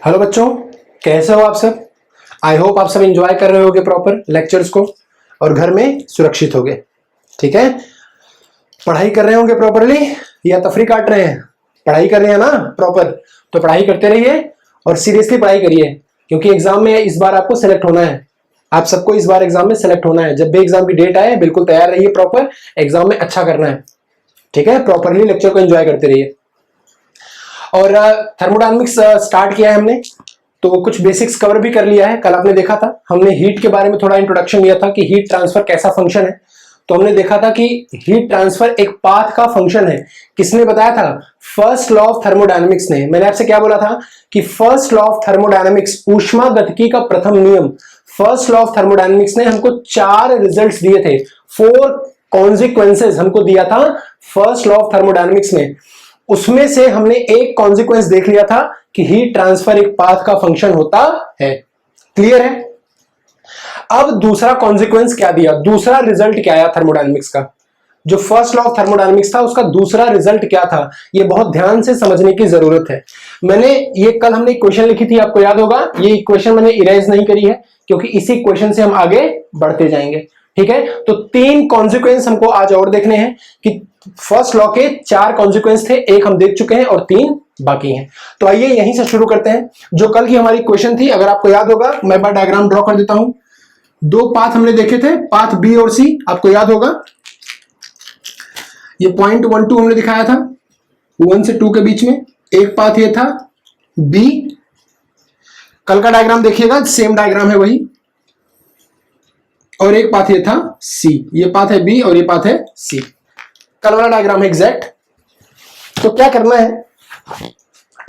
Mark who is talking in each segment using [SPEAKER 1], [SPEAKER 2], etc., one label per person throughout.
[SPEAKER 1] Hello बच्चों, कैसे हो आप सब। आई होप आप सब एंजॉय कर रहे होगे प्रॉपर लेक्चर्स को और घर में सुरक्षित होगे। ठीक है, पढ़ाई कर रहे होंगे प्रॉपरली या तफरी काट रहे हैं। पढ़ाई कर रहे हैं ना प्रॉपर, तो पढ़ाई करते रहिए और सीरियसली पढ़ाई करिए, क्योंकि एग्जाम में इस बार आपको सेलेक्ट होना है। आप सबको इस बार एग्जाम में सेलेक्ट होना है। जब भी एग्जाम की डेट आए बिल्कुल तैयार रहिए, प्रॉपर एग्जाम में अच्छा करना है। ठीक है, प्रॉपरली लेक्चर को एंजॉय करते रहिए। और थर्मोडायनेमिक्स स्टार्ट किया है हमने, तो कुछ बेसिक्स कवर भी कर लिया है। कल आपने देखा था हमने हीट के बारे में थोड़ा इंट्रोडक्शन लिया था कि हीट ट्रांसफर कैसा फंक्शन है। तो हमने देखा था कि हीट ट्रांसफर एक पाथ का फंक्शन है। किसने बताया था? फर्स्ट लॉ ऑफ थर्मोडायनेमिक्स ने। मैंने आपसे क्या बोला था कि फर्स्ट लॉ ऑफ थर्मोडायनेमिक्स, ऊष्मागतिकी का प्रथम नियम, फर्स्ट लॉ ऑफ थर्मोडायनेमिक्स ने हमको 4 रिजल्ट्स दिए थे, 4 कॉन्सिक्वेंसेस हमको दिया था फर्स्ट लॉ ऑफ थर्मोडायनेमिक्स ने। उसमें से हमने एक कॉन्सिक्वेंस देख लिया था कि हीट ट्रांसफर एक पाथ का फंक्शन होता है। क्लियर है? अब दूसरा कॉन्सिक्वेंस क्या दिया, दूसरा रिजल्ट क्या आया थर्मोडायनेमिक्स का। जो फर्स्ट लॉ ऑफ थर्मोडायनेमिक्स था उसका दूसरा रिजल्ट क्या था, ये बहुत ध्यान से समझने की जरूरत है। मैंने ये कल हमने इक्वेशन लिखी थी, आपको याद होगा। ये इक्वेशन मैंने इरेज नहीं करी है क्योंकि इसी इक्वेशन से हम आगे बढ़ते जाएंगे। ठीक है, तो 3 कॉन्सिक्वेंस हमको आज और देखने हैं कि फर्स्ट लॉ के 4 कॉन्सिक्वेंस थे, एक हम देख चुके हैं और 3 बाकी हैं। तो आइए यहीं से शुरू करते हैं। जो कल की हमारी क्वेश्चन थी, अगर आपको याद होगा, मैं बार डायग्राम ड्रॉ कर देता हूं। 2 पाथ हमने देखे थे, पाथ बी और सी, आपको याद होगा। ये पॉइंट 1 2 हमने दिखाया था, 1 से 2 के बीच में एक पाथ ये था बी। कल का डायग्राम देखिएगा, सेम डायग्राम है वही। और एक पाथ ये था सी, ये पाथ है बी और ये पाथ है सी। कल वाला डायग्राम है एग्जैक्ट। तो क्या करना है,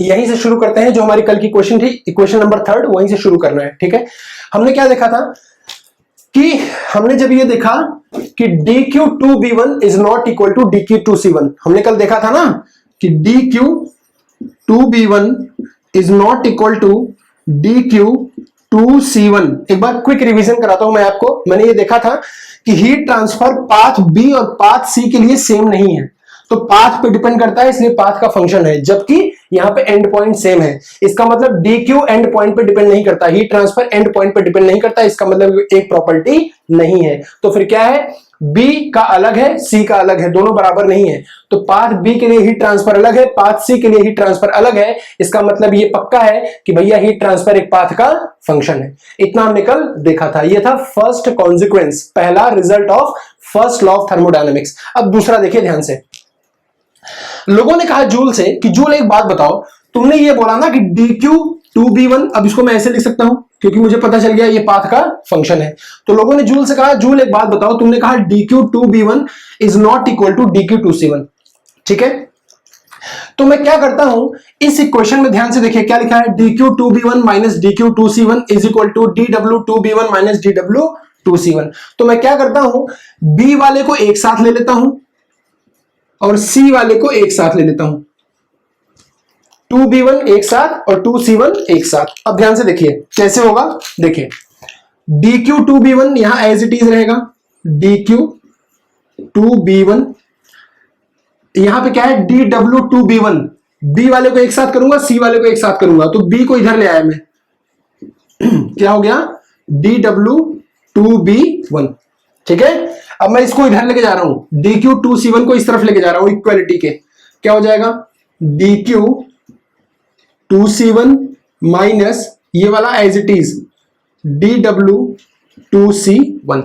[SPEAKER 1] यहीं से शुरू करते हैं। जो हमारी कल की क्वेश्चन थी, इक्वेशन नंबर 3, वहीं से शुरू करना है। ठीक है, हमने क्या देखा था कि हमने जब ये देखा कि dq2b1 is not equal to dq2c1, हमने कल देखा था ना कि dq2b1 is not equal to dq2c1। एक बार क्विक रिवीजन कराता हूं मैं आपको। मैंने ये देखा था कि हीट ट्रांसफर पाथ बी और पाथ सी के लिए सेम नहीं है, तो पाथ पे डिपेंड करता है, इसलिए पाथ का फंक्शन है। जबकि यहां पे एंड पॉइंट सेम है, इसका मतलब dq एंड पॉइंट पे डिपेंड नहीं करता, हीट ट्रांसफर एंड पॉइंट पे डिपेंड नहीं करता, इसका मतलब एक प्रॉपर्टी नहीं है। तो फिर क्या है, b का अलग है, c का अलग है, दोनों बराबर नहीं है। तो पाथ b के लिए हीट ट्रांसफर अलग है, पाथ c के लिए हीट ट्रांसफर अलग है। इसका मतलब ये पक्का है कि भैया हीट ट्रांसफर एक पाथ का फंक्शन है। इतना हमने कल देखा था। ये था फर्स्ट कॉन्सिक्वेंस, पहला result of first law of thermodynamics. अब दूसरा देखिए ध्यान से। लोगों ने कहा जूल से कि जूल एक बात बताओ, तुमने ये बोला ना कि dq2b1, अब इसको मैं ऐसे लिख सकता हूं क्योंकि मुझे पता चल गया ये पाथ का फंक्शन है। तो लोगों ने जूल से कहा, जूल एक बात बताओ, तुमने कहा dq2b1 is not equal to dq2c1। ठीक है, तो मैं क्या करता हूं, इस इक्वेशन में ध्यान से देखिए क्या लिखा है, dq2b1 minus dq2c1 is equal to dw2b1 minus dw2c1। तो मैं क्या करता हूं, b वाले को एक साथ ले लेता हूं और C वाले को एक साथ ले लेता हूं। 2b1 एक साथ और 2c1 एक साथ। अब ध्यान से देखिए कैसे होगा। देखिए dq2b1 यहां एज इट इज रहेगा, dq2b1 यहां पे क्या है, dw2b1, b वाले को एक साथ करूंगा, C वाले को एक साथ करूंगा, तो b को इधर ले आया मैं क्या हो गया, dw2b1। ठीक है, अब मैं इसको इधर लेके जा रहा हूं, dq2c1 को इस तरफ लेके जा रहा हूं इक्वालिटी के। क्या हो जाएगा, dq2c1 माइनस ये वाला एज इट इज dw2c1।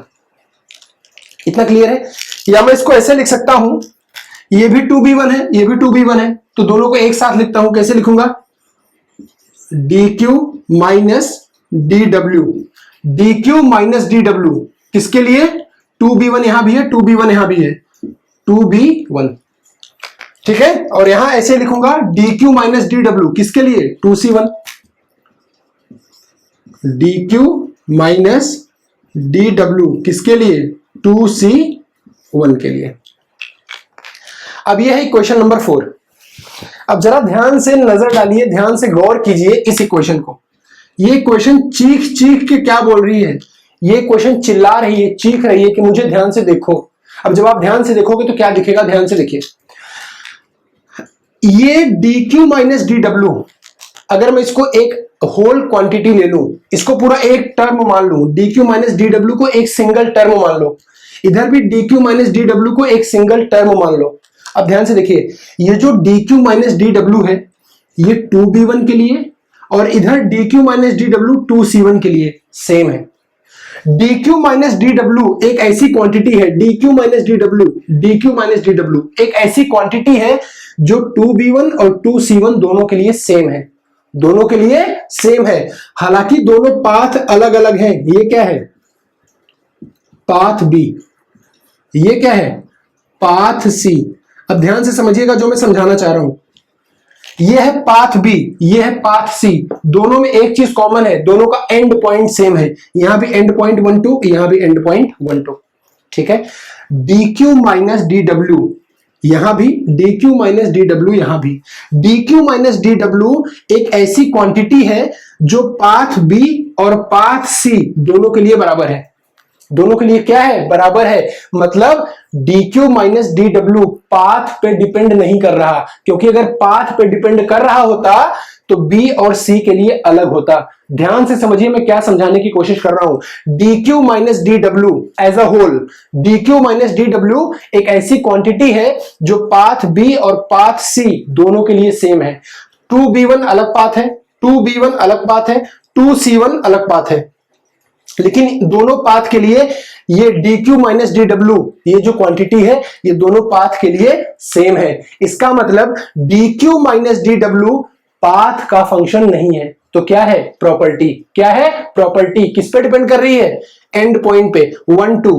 [SPEAKER 1] इतना क्लियर है? या मैं इसको ऐसे लिख सकता हूं, ये भी 2b1 है, ये भी 2b1 है, तो दोनों को एक साथ लिखता हूं। कैसे लिखूंगा, dq minus dw, dq minus dw किसके लिए, 2b1 यहां भी है, 2b1 यहां भी है, 2b1। ठीक है, और यहां ऐसे लिखूंगा dq माइनस dw किसके लिए, 2c1, dq माइनस dw किसके लिए, 2c1 के लिए। अब यह है इक्वेशन नंबर 4। अब जरा ध्यान से नजर डालिए, ध्यान से गौर कीजिए इस इक्वेशन को। ये इक्वेशन चीख चीख के क्या बोल रही है, ये क्वेश्चन चिल्ला रही है, चीख रही है कि मुझे ध्यान से देखो। अब जब आप ध्यान से देखोगे तो क्या दिखेगा, ध्यान से देखिए। ये dq माइनस dw अगर मैं इसको एक होल क्वांटिटी ले लूं, इसको पूरा एक टर्म मान लूं, dq माइनस dw को एक सिंगल टर्म मान लो, इधर भी dq माइनस dw को एक सिंगल टर्म मान लो। अब ध्यान से देखिए, ये जो dq माइनस dw है ये 2b1 के लिए, और इधर dq माइनस dw 2c1 के लिए सेम है। dq माइनस dw एक ऐसी क्वांटिटी है, dq माइनस dw एक ऐसी क्वांटिटी है जो 2b1 और 2c1 दोनों के लिए सेम है, दोनों के लिए सेम है। हालांकि दोनों पाथ अलग अलग हैं। ये क्या है? पाथ बी, ये क्या है? पाथ सी। अब ध्यान से समझिएगा जो मैं समझाना चाह रहा हूं। ये है पाथ बी, ये है पाथ सी। दोनों में एक चीज कॉमन है, दोनों का एंड पॉइंट सेम है। यहां भी एंड पॉइंट 1 2, यहां भी एंड पॉइंट 1 2। ठीक है। dq माइनस dw, यहां भी dq माइनस dw, यहां भी dq माइनस dw एक ऐसी क्वांटिटी है जो पाथ बी और पाथ सी दोनों के लिए बराबर है। दोनों के लिए क्या है? बराबर है। मतलब dq माइनस dw पाथ पे डिपेंड नहीं कर रहा, क्योंकि अगर पाथ पे डिपेंड कर रहा होता तो b और c के लिए अलग होता। ध्यान से समझिए मैं क्या समझाने की कोशिश कर रहा हूं। dq minus dw as a whole, dq minus dw एक ऐसी क्वांटिटी है जो पाथ b और पाथ c दोनों के लिए सेम है। 2b1 अलग पाथ है, 2b1 अलग पाथ है, 2c1 अलग पाथ है, लेकिन दोनों पाथ के लिए ये dq माइनस dw ये जो क्वांटिटी है ये दोनों पाथ के लिए सेम है। इसका मतलब dq माइनस dw पाथ का फंक्शन नहीं है। तो क्या है? प्रॉपर्टी। क्या है? प्रॉपर्टी। किस पे डिपेंड कर रही है? एंड पॉइंट पे। 1 2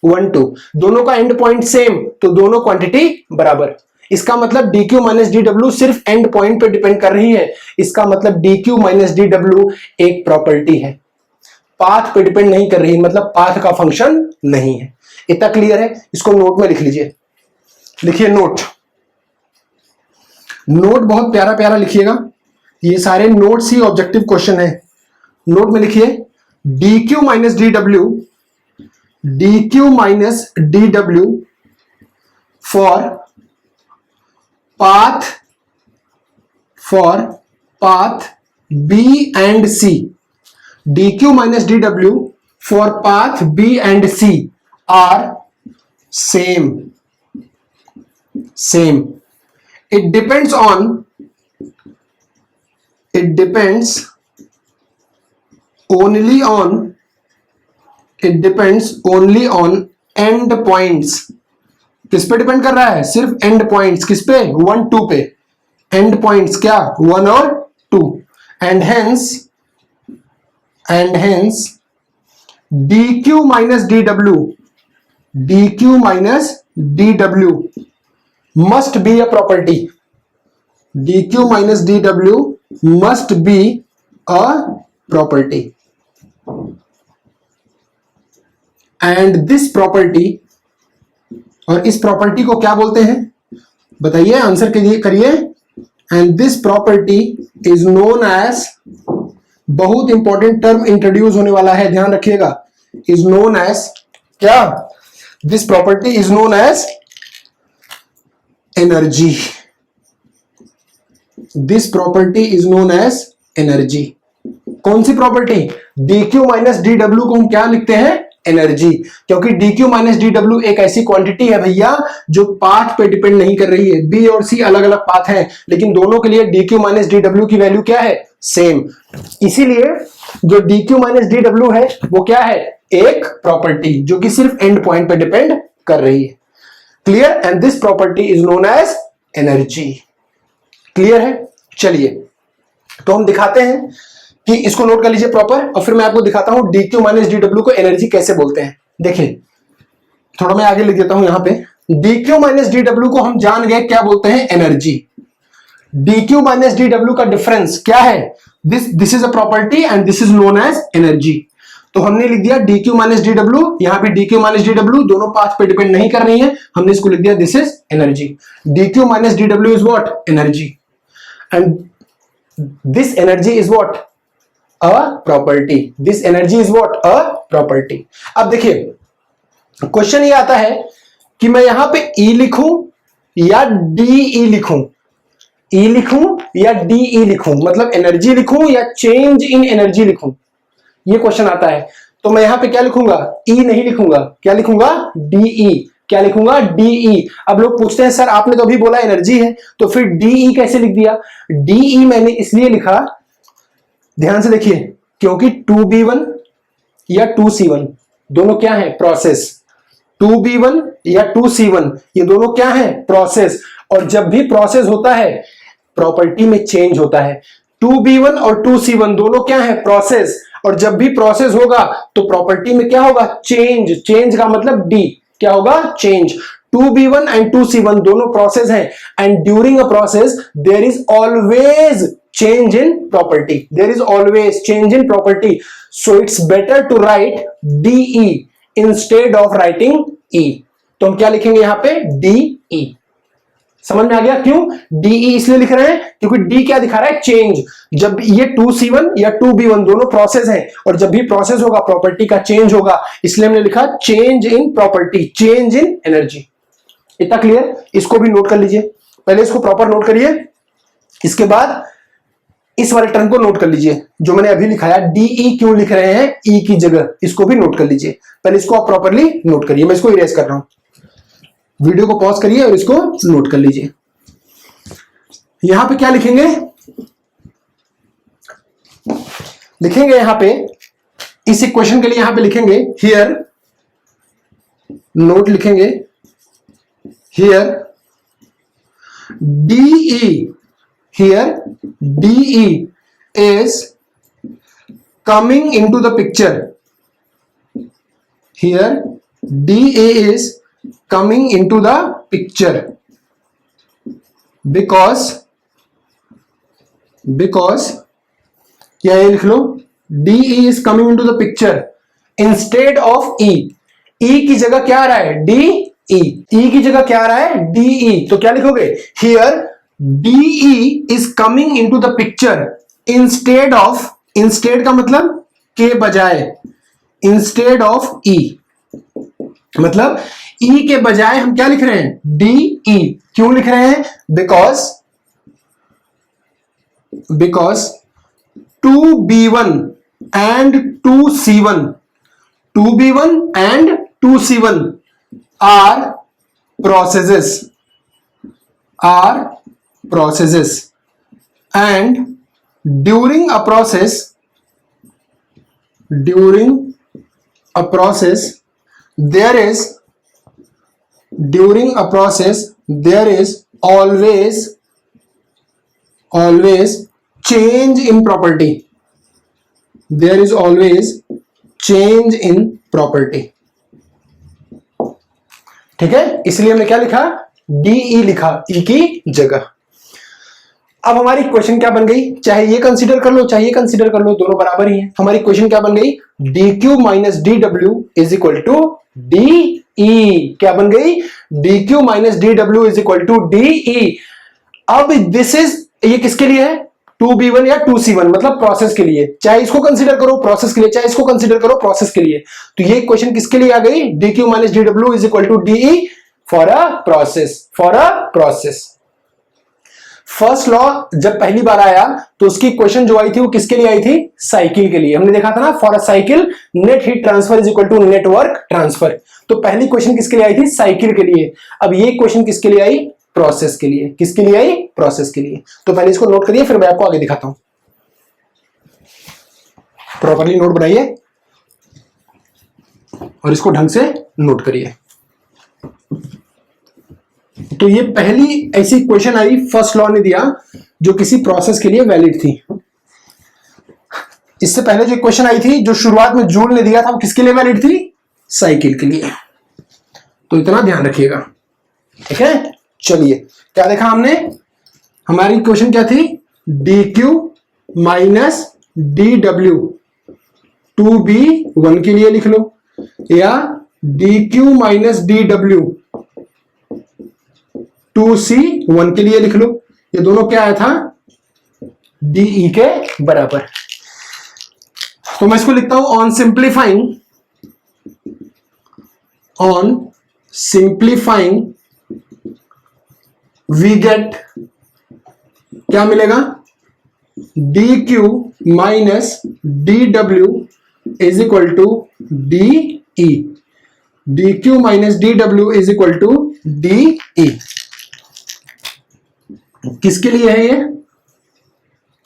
[SPEAKER 1] 1 2, दोनों का एंड पॉइंट सेम, तो दोनों क्वांटिटी बराबर। इसका मतलब dq माइनस dw सिर्फ एंड पॉइंट पे डिपेंड कर रही है। इसका मतलब dq माइनस dw एक प्रॉपर्टी है, पाथ पे डिपेंड नहीं कर रही, मतलब पाथ का फंक्शन नहीं है। इतना क्लियर है? इसको नोट में लिख लीजिए। लिखिए नोट। नोट बहुत प्यारा प्यारा लिखिएगा, ये सारे नोट्स ही ऑब्जेक्टिव क्वेश्चन है। नोट में लिखिए dq minus dw, dq minus dw for path b and c, dq minus dw for path b and c are same. It depends only on end points. किस पे depend कर रहा है? सिर्फ and points. किस पे? 1 2 पे। एंड पॉइंट्स क्या? 1 और 2। And hence dq minus dw must be a property. dq minus dw must be a property, and this property, और इस प्रॉपर्टी को क्या बोलते हैं? बताइए, आंसर करिए। And this property is known as, बहुत इंपॉर्टेंट टर्म इंट्रोड्यूस होने वाला है, ध्यान रखिएगा। इज नोन एज क्या? This property is known as energy. This property is known as energy. कौन सी प्रॉपर्टी? dq माइनस dw को हम क्या लिखते हैं? एनर्जी। क्योंकि dq माइनस dw एक ऐसी क्वांटिटी है भैया जो पाथ पे डिपेंड नहीं कर रही है। b और c अलग अलग पाथ हैं, लेकिन दोनों के लिए dq माइनस dw की वैल्यू क्या है? सेम। इसीलिए जो dq माइनस dw है वो क्या है? एक प्रॉपर्टी जो कि सिर्फ एंड पॉइंट पे डिपेंड कर रही है। Clear? And this property is known as energy. Clear है? चलिए तो हम दिखाते हैं कि इसको नोट कर लीजिए प्रॉपर, और फिर मैं आपको दिखाता हूं dq माइनस dw को एनर्जी कैसे बोलते हैं। देखिए थोड़ा मैं आगे लिख देता हूं यहां पे। dq माइनस dw को हम जान गए क्या बोलते हैं? एनर्जी। dq माइनस dw का डिफरेंस क्या है? This is a property and this is known as energy. तो हमने लिख दिया dq माइनस dw, यहां पे dq माइनस dw दोनों पाथ पे डिपेंड नहीं कर रही है, हमने इसको लिख दिया this is energy. dq minus dw is what? Energy. And this energy is what? A property. This energy is what? A property. अब देखिए क्वेश्चन ये आता है कि मैं यहां पे E लिखूं या DE लिखूं। ई लिखूं या डीई लिखूं, मतलब एनर्जी लिखूं या चेंज इन एनर्जी लिखूं, ये क्वेश्चन आता है। तो मैं यहां पे क्या लिखूंगा, ई नहीं लिखूंगा, क्या लिखूंगा, डीई। क्या लिखूंगा, डीई। अब लोग पूछते हैं सर आपने तो अभी बोला एनर्जी है, तो फिर डीई कैसे लिख दिया। डीई मैंने इसलिए लिखा, ध्यान से देखिए, क्योंकि 2b1 या 2c1 दोनों क्या है, प्रोसेस। 2b1 या 2c1 ये दोनों क्या है, प्रोसेस। और जब भी प्रोसेस होता है प्रॉपर्टी में चेंज होता है। 2b1 और 2c1 दोनों क्या है, प्रोसेस। और जब भी प्रोसेस होगा तो प्रॉपर्टी में क्या होगा, चेंज। चेंज का मतलब डी, क्या होगा, चेंज। 2b1 एंड 2c1 दोनों प्रोसेस हैं, and during a process there is always change in property, there is always change in property, so it's better to write DE instead of writing E। तो हम क्या लिखेंगे यहां पे, DE। समझ में आ गया क्यों DE इसलिए लिख रहे हैं, क्योंकि D क्या दिखा रहा है, चेंज। जब ये 2C1 या 2B1 दोनों प्रोसेस हैं, और जब भी प्रोसेस होगा प्रॉपर्टी का चेंज होगा, इसलिए हमने लिखा change in property, change in energy. इतना क्लियर, इसको भी नोट कर लीजिए, पहले इसको प्रॉपर नोट करिए, इसके बाद इस वाले टर्म को नोट कर लीजिए जो मैंने अभी लिखाया, डीई क्यों लिख रहे हैं ई की जगह, इसको भी नोट कर लीजिए। पहले इसको आप प्रॉपरली नोट करिए, मैं इसको इरेज कर रहा हूं, वीडियो को पॉज करिए और इसको नोट कर लीजिए। यहां पे क्या लिखेंगे, लिखेंगे यहां पे इस इक्वेशन के लिए, यहां पे लिखेंगे हियर, नोट लिखेंगे here DE, here DE is coming into the picture, here DE is coming into the picture because क्या ये लिख लो, DE is coming into the picture instead of E। E की जगह क्या आ रहा है, DE, E की जगह क्या आ रहा है, DE। तो क्या लिखोगे, here DE is coming into the picture instead of, instead का मतलब के बजाय, instead of E, मतलब E के बजाय हम क्या लिख रहे हैं, DE। क्यों लिख रहे हैं, because 2B1 and 2C1, 2B1 and 2C1 are processes, and during a process there is always change in property, there is always change in property। ठीक है, इसलिए हमने क्या लिखा, DE लिखा E की जगह। अब हमारी इक्वेशन क्या बन गई, चाहे ये कंसीडर कर लो चाहे ये कंसीडर कर लो, दोनों बराबर ही है। हमारी इक्वेशन क्या बन गई, DQ minus DW is equal to DE। क्या बन गई, DQ minus DW is equal to DE। अब दिस इज, ये किसके लिए है, 2B1 या 2C1 मतलब प्रोसेस के लिए, चाहे इसको कंसीडर करो प्रोसेस के लिए, चाहे इसको कंसीडर करो प्रोसेस के लिए। तो ये इक्वेशन किसके लिए आ गई, DQ minus DW is equal to DE for a process. First law जब पहली बार आया तो उसकी इक्वेशन जो आई थी वो किसके लिए आई थी, साइकिल के लिए। हमने देखा था ना, for a cycle net heat transfer is equal to net work transfer. तो पहली इक्वेशन किसके लिए आई थी, साइकिल के लिए। अब ये इक्वेशन किसके लिए आई, प्रोसेस के लिए। किसके लिए आई, प्रोसेस के लिए। तो पहले इसको नोट करिए, फिर मैं आपको आगे दिखाता हूं। प्रॉपर्ली नोट बनाइए और इसको ढंग से नोट करिए। तो ये पहली ऐसी इक्वेशन आई, फर्स्ट लॉ ने दिया, जो किसी प्रोसेस के लिए वैलिड थी। इससे पहले जो इक्वेशन आई थी, जो शुरुआत में जूल ने दिया था, वो किसके लिए वैलिड थी, साइकिल के लिए। तो इतना ध्यान रखिएगा, ठीक है। चलिए, क्या देखा हमने, हमारी इक्वेशन क्या थी, DQ माइनस DW 2B1 के लिए लिख लो, या DQ माइनस DW 2C1 के लिए लिख लो। ये दोनों क्या आया था, DE के बराबर। तो मैं इसको लिखता हूं, ऑन सिंप्लीफाइंग we get क्या मिलेगा, D Q minus D W is equal to D E, D Q minus D W is equal to D E. किसके लिए है ये,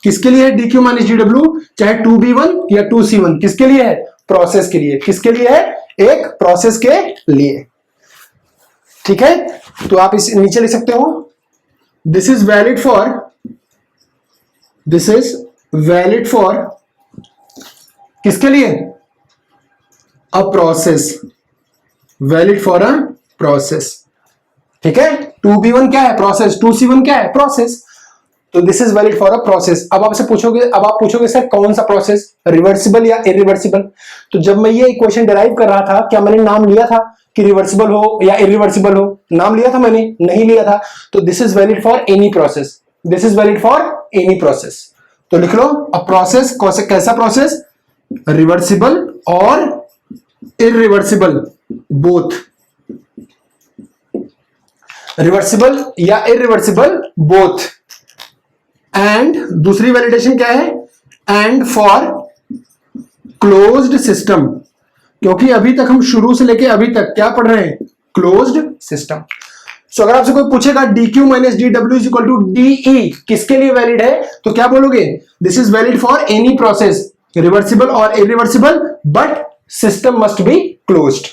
[SPEAKER 1] किसके लिए है D Q minus D W, चाहे 2b1 या 2c1, किसके लिए है, प्रोसेस के लिए, किसके लिए है, एक प्रोसेस के लिए। ठीक है, तो आप इस नीचे लिख सकते हो, this is valid for, this is valid for किसके लिए, a process, valid for a process. ठीक है, 2b1 क्या है, प्रोसेस, 2c1 क्या है, प्रोसेस, तो this is valid for a process. अब आपसे पूछोगे, अब आप पूछोगे सर कौन सा प्रोसेस, रिवर्सिबल या इरिवर्सिबल। तो जब मैं ये इक्वेशन डिराइव कर रहा था, क्या मैंने नाम लिया था कि रिवर्सिबल हो या इरिवर्सिबल हो, नाम लिया था मैंने, नहीं लिया था। तो this is valid for any process, this is valid for any process. तो लिख लो, अ प्रोसेस, कैसा प्रोसेस, रिवर्सिबल और इरिवर्सिबल बोथ, रिवर्सिबल या इरिवर्सिबल बोथ। एंड दूसरी वैलिडेशन क्या है, एंड फॉर क्लोज्ड सिस्टम, क्योंकि अभी तक हम शुरू से लेके अभी तक क्या पढ़ रहे हैं, क्लोज्ड सिस्टम। सो अगर आपसे कोई पूछेगा D Q minus D W is equal to D E किसके लिए वैलिड है, तो क्या बोलोगे, this is valid for any process, reversible और irreversible, but system must be closed.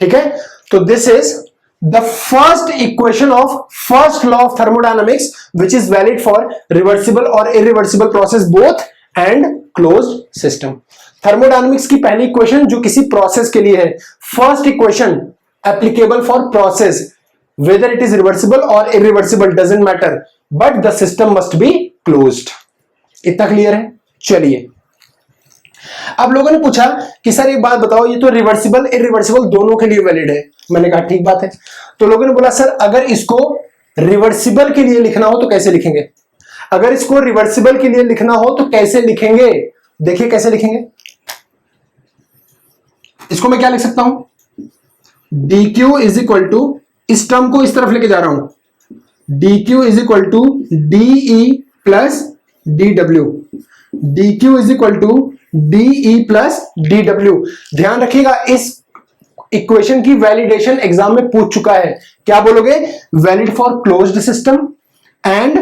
[SPEAKER 1] ठीक है, तो this is the first equation of first law of thermodynamics which is valid for reversible or irreversible process both and closed system। thermodynamics की पहली equation जो किसी process के लिए है, first equation applicable for process whether it is reversible or irreversible doesn't matter but the system must be closed। इतना clear है। चलिए, अब लोगों ने पूछा कि सर एक बात बताओ, ये तो रिवर्सिबल इरिवर्सिबल दोनों के लिए वैलिड है। मैंने कहा ठीक बात है। तो लोगों ने बोला सर अगर इसको रिवर्सिबल के लिए लिखना हो तो कैसे लिखेंगे, अगर इसको रिवर्सिबल के लिए लिखना हो तो कैसे लिखेंगे। देखिए कैसे लिखेंगे, इसको मैं क्या लिख सकता हूं, D Q is equal to, इस टर्म को इस तरफ लेके जा रहा हूं, D Q is equal to D E plus D W, D Q is equal to D E plus D W. ध्यान रखिएगा इस इक्वेशन की वैलिडेशन एग्जाम में पूछ चुका है। क्या बोलोगे, valid for closed system and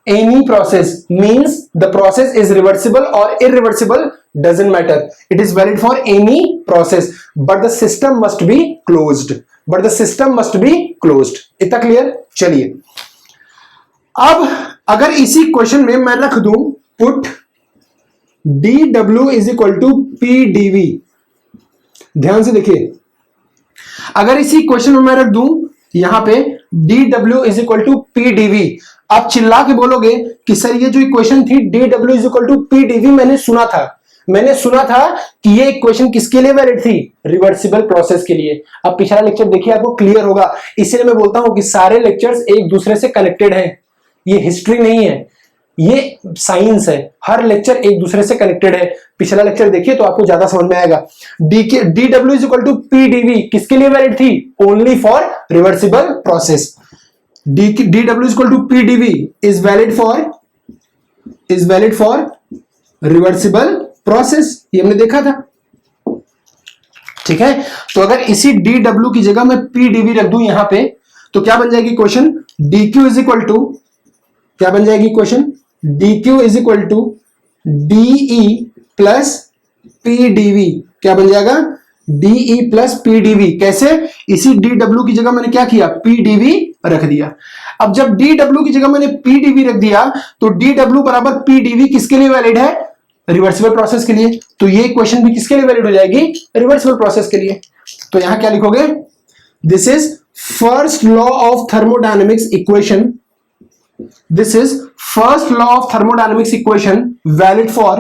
[SPEAKER 1] any process means the process is reversible और irreversible doesn't matter, it is valid for any process but the system must be closed, but the system must be closed. इतना clear. चलिए, अब अगर इसी question में मैं रख दूं put dw is equal to P DV, ध्यान से देखिए, अगर इसी क्वेश्चन में मैं रख दूं यहां पे dw is equal to P DV, आप चिल्ला के बोलोगे कि सर ये जो इक्वेशन थी dw is equal to P DV मैंने सुना था, मैंने सुना था कि ये इक्वेशन किसके लिए वैलिड थी, रिवर्सिबल प्रोसेस के लिए। अब पिछला लेक्चर देखिए आपको क्लियर होगा, इसलिए मैं बोलता हूं कि सारे लेक्चर्स एक दूसरे से कनेक्टेड हैं, ये हिस्ट्री नहीं है, ये साइंस है, हर लेक्चर एक दूसरे से कनेक्टेड है। पिछला लेक्चर देखिए तो आपको ज्यादा समझ में आएगा। D W is equal to P DV किसके लिए वैलिड थी, only for reversible process. D W is equal to P DV is valid for reversible process, ये हमने देखा था। ठीक है, तो अगर इसी डी डब्ल्यू की जगह मैं पी डीवी रख दूं यहां पे तो क्या बन जाएगी question, D Q is equal to, क्या बन जाएगी question, D Q is equal to D E plus P D V, क्या बन जाएगा, डीई प्लस पी डीवी। कैसे, इसी डी डब्ल्यू की जगह मैंने क्या किया, पी डीवी रख दिया। अब जब डी डब्ल्यू की जगह मैंने पी डीवी रख दिया तो डी डब्ल्यू बराबर पी डीवी किसके लिए वैलिड है, रिवर्सिबल प्रोसेस के लिए। तो ये इक्वेशन भी किसके लिए वैलिड हो जाएगी, रिवर्सिबल प्रोसेस के लिए। तो यहां क्या लिखोगे, this is first law of thermodynamics equation, this is first law of thermodynamics equation valid for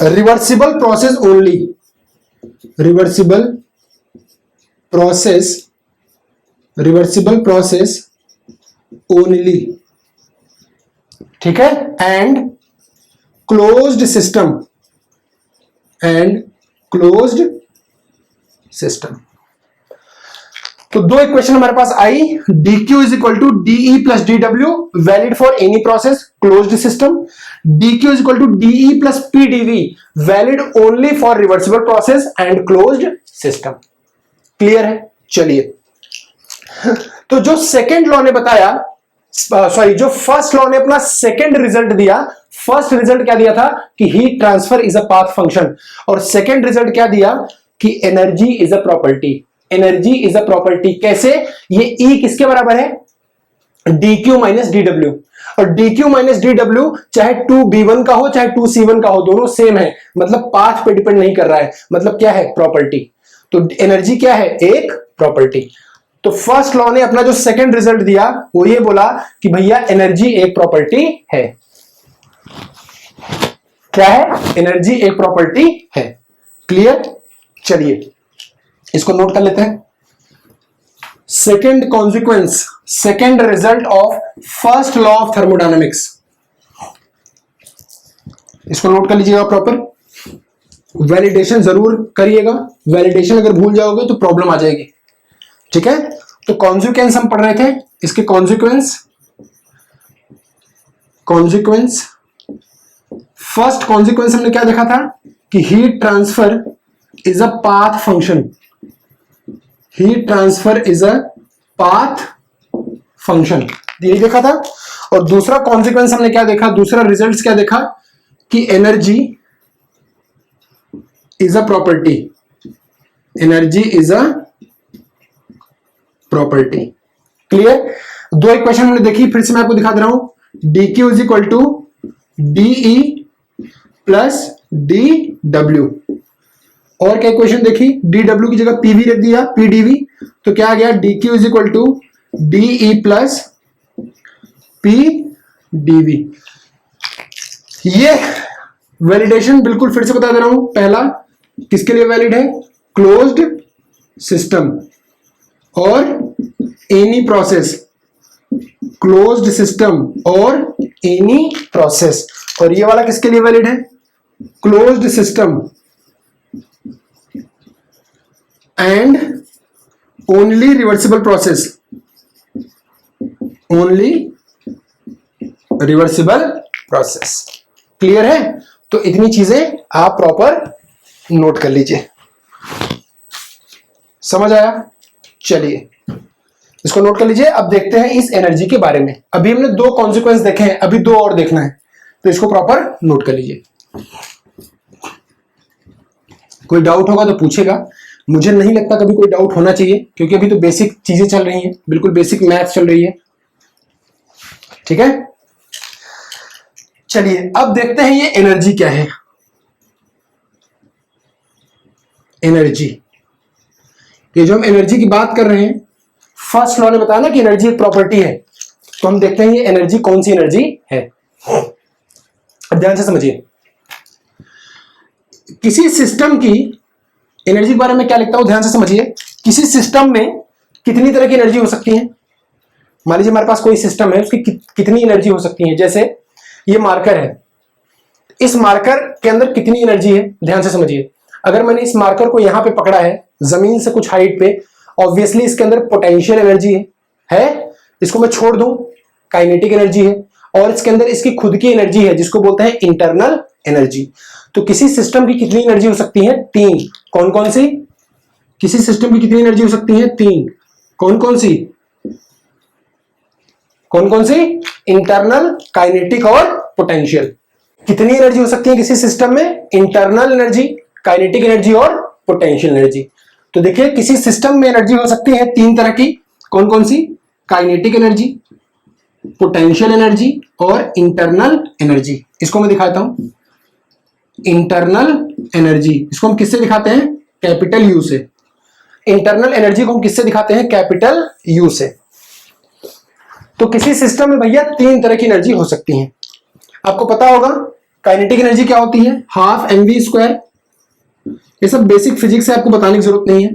[SPEAKER 1] reversible process only, reversible process only। ठीक है, and closed system। तो दो इक्वेशन हमारे पास आई, dq is equal to D E plus D W valid for any process closed system, dq is equal to D E plus P D V valid only for reversible process and closed system. Clear है? चलिए, तो जो second law ने बताया, sorry, जो first law ने अपना second result दिया, फर्स्ट रिजल्ट क्या दिया था कि heat transfer is a path function, और सेकेंड रिजल्ट क्या दिया कि energy is a property. Energy is a property कैसे? ये E किसके बराबर है? dq माइनस डी डब्ल्यू, और dq माइनस डी डब्ल्यू चाहे 2b1 का हो चाहे 2c1 का हो, दोनों सेम है, मतलब पाथ पे डिपेंड नहीं कर रहा है, मतलब क्या है? प्रॉपर्टी। तो एनर्जी क्या है? एक प्रॉपर्टी। तो फर्स्ट लॉ ने अपना जो सेकंड रिजल्ट दिया वो ये बोला कि भैया एनर्जी एक प्रॉपर्टी है। क्या है? एनर्जी एक प्रॉपर्टी है। क्लियर? चलिए इसको नोट कर लेते हैं। Second consequence, second result of first law of thermodynamics, इसको नोट कर लीजिएगा प्रॉपर। वैलिडेशन जरूर करिएगा, वैलिडेशन अगर भूल जाओगे तो प्रॉब्लम आ जाएगी। ठीक है? तो कॉन्सिक्वेंस हम पढ़ रहे थे, इसके कॉन्सिक्वेंस, फर्स्ट कॉन्सिक्वेंस हमने क्या देखा था कि heat transfer is a path function, heat transfer is a path function, यही देखा था। और दूसरा कॉन्सिक्वेंस हमने क्या देखा, दूसरा रिजल्ट क्या देखा कि energy is a property, energy is a property. Clear? दो इक्वेशन हमने देखी, फिर से मैं आपको दिखा दे रहा हूं। dq is equal to D E plus D W, और क्या इक्वेशन देखी? dw की जगह pv रख दिया, pdv, तो क्या आ गया? dq is equal to D E plus pdv। ये वैलिडेशन बिल्कुल फिर से बता दे रहा हूं। पहला किसके लिए वैलिड है? क्लोज्ड सिस्टम और एनी प्रोसेस, क्लोज्ड सिस्टम और एनी प्रोसेस। और ये वाला किसके लिए वैलिड है? Closed system and only reversible process, only reversible process. Clear है? तो इतनी चीजें आप प्रॉपर नोट कर लीजिए। समझ आया? चलिए इसको नोट कर लीजिए। अब देखते हैं इस एनर्जी के बारे में। अभी हमने दो कॉन्सिक्वेंस देखे हैं, अभी दो और देखना है, तो इसको प्रॉपर नोट कर लीजिए। कोई डाउट होगा तो पूछेगा, मुझे नहीं लगता कभी कोई डाउट होना चाहिए, क्योंकि अभी तो बेसिक चीजें चल रही हैं, बिल्कुल बेसिक मैथ्स चल रही है। ठीक है? चलिए अब देखते हैं ये एनर्जी क्या है। एनर्जी, ये जो हम एनर्जी की बात कर रहे हैं, फर्स्ट लॉ ने बताया ना कि एनर्जी एक प्रॉपर्टी है, तो हम देखते हैं ये एनर्जी कौन सी एनर्जी है। अब ध्यान से समझिए, किसी सिस्टम की एनर्जी के बारे में क्या लिखता हूं, ध्यान से समझिए। किसी सिस्टम में कितनी तरह की एनर्जी हो सकती है? मान लीजिए हमारे पास कोई सिस्टम है, उसकी कितनी एनर्जी हो सकती है? जैसे ये मार्कर है, इस मार्कर के अंदर कितनी एनर्जी है? ध्यान से समझिए। अगर मैंने इस मार्कर को यहां पे पकड़ा है जमीन से कुछ हाइट पे, ऑब्वियसली इसके अंदर पोटेंशियल एनर्जी है। इसको मैं छोड़ दूं, काइनेटिक एनर्जी है, और इसके अंदर इसकी खुद की एनर्जी है जिसको बोलते हैं इंटरनल एनर्जी। तो किसी सिस्टम की कितनी एनर्जी हो सकती है? तीन। कौन कौन सी? किसी सिस्टम की कितनी एनर्जी हो सकती है? तीन। कौन कौन सी? कौन कौन सी? इंटरनल, काइनेटिक और पोटेंशियल। कितनी एनर्जी हो सकती है किसी सिस्टम में? इंटरनल एनर्जी, काइनेटिक एनर्जी और पोटेंशियल एनर्जी। तो देखिए किसी सिस्टम में एनर्जी हो सकती है तीन तरह की। कौन कौन सी? काइनेटिक एनर्जी, पोटेंशियल एनर्जी और इंटरनल एनर्जी। इसको मैं दिखाता हूं। इंटरनल एनर्जी, इसको हम किससे दिखाते हैं? कैपिटल यू से। इंटरनल एनर्जी को हम किससे दिखाते हैं? कैपिटल यू से। तो किसी सिस्टम में भैया तीन तरह की एनर्जी हो सकती है। आपको पता होगा काइनेटिक एनर्जी क्या होती है? Half mv²। ये सब बेसिक फिजिक्स है, आपको बताने की जरूरत नहीं है।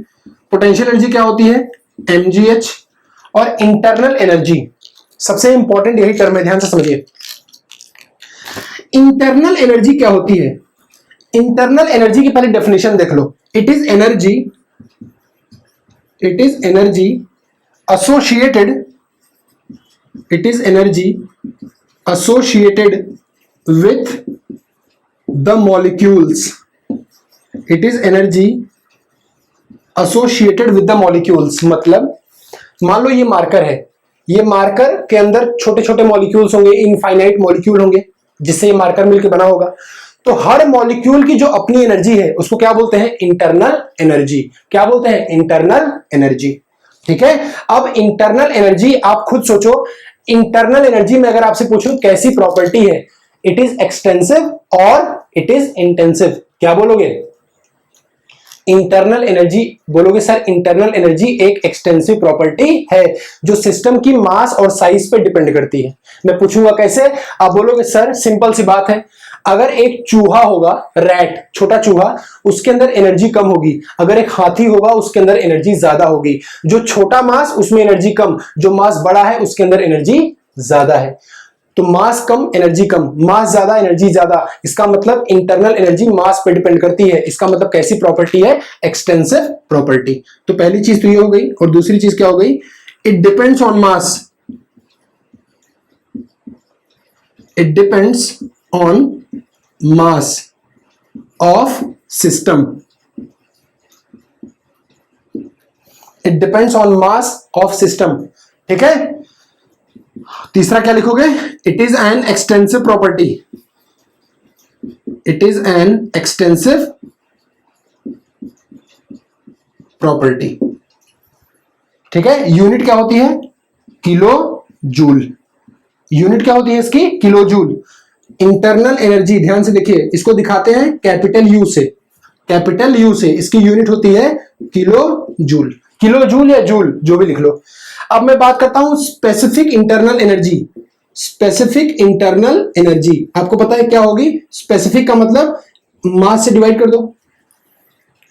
[SPEAKER 1] पोटेंशियल एनर्जी क्या होती है? mgh। और इंटरनल एनर्जी सबसे इंपॉर्टेंट यही टर्म है, ध्यान से समझिए। इंटरनल एनर्जी क्या होती है? इंटरनल एनर्जी की पहले डेफिनेशन देख लो। It is energy it is energy associated, it is energy associated with the molecules, it is energy associated with the molecules। मतलब मान लो ये मार्कर है, ये मार्कर के अंदर छोटे छोटे मॉलिक्यूल्स होंगे, इनफाइनाइट मॉलिक्यूल होंगे जिससे ये मार्कर मिलकर बना होगा। तो हर मॉलिक्यूल की जो अपनी एनर्जी है उसको क्या बोलते हैं? Internal energy. क्या बोलते हैं? Internal energy. ठीक है। अब इंटरनल एनर्जी आप खुद सोचो, इंटरनल एनर्जी में अगर आपसे पूछूं कैसी प्रॉपर्टी है, इट इज एक्सटेंसिव और इट इज इंटेंसिव, क्या बोलोगे? इंटरनल एनर्जी बोलोगे सर इंटरनल एनर्जी एक एक्सटेंसिव प्रॉपर्टी है जो सिस्टम की मास और साइज पे डिपेंड करती है। मैं पूछूंगा कैसे, आप बोलोगे सर सिंपल सी बात है, अगर एक चूहा होगा, रैट, छोटा चूहा, उसके अंदर एनर्जी कम होगी, अगर एक हाथी होगा उसके अंदर एनर्जी ज्यादा होगी। जो छोटा मास उसमें एनर्जी कम, जो मास बड़ा है उसके अंदर एनर्जी ज्यादा है। तो मास कम एनर्जी कम, मास ज्यादा एनर्जी ज्यादा, इसका मतलब इंटरनल एनर्जी मास पे डिपेंड करती है। इसका मतलब कैसी प्रॉपर्टी है? Extensive property. तो पहली चीज तो ये हो गई, और दूसरी चीज क्या हो गई? It depends on mass, it depends on mass of system, it depends on mass of system. ठीक है। तीसरा क्या लिखोगे? It is an extensive property, it is an extensive property. ठीक है। यूनिट क्या होती है? Kilo joule. यूनिट क्या होती है इसकी? Kilo joule. इंटरनल एनर्जी, ध्यान से देखिए, इसको दिखाते हैं कैपिटल यू से, कैपिटल यू से। इसकी यूनिट होती है किलो जूल, किलो जूल या जूल जो भी लिख लो। अब मैं बात करता हूं specific internal energy. Specific internal energy आपको पता है क्या होगी? स्पेसिफिक का मतलब मास से डिवाइड कर दो,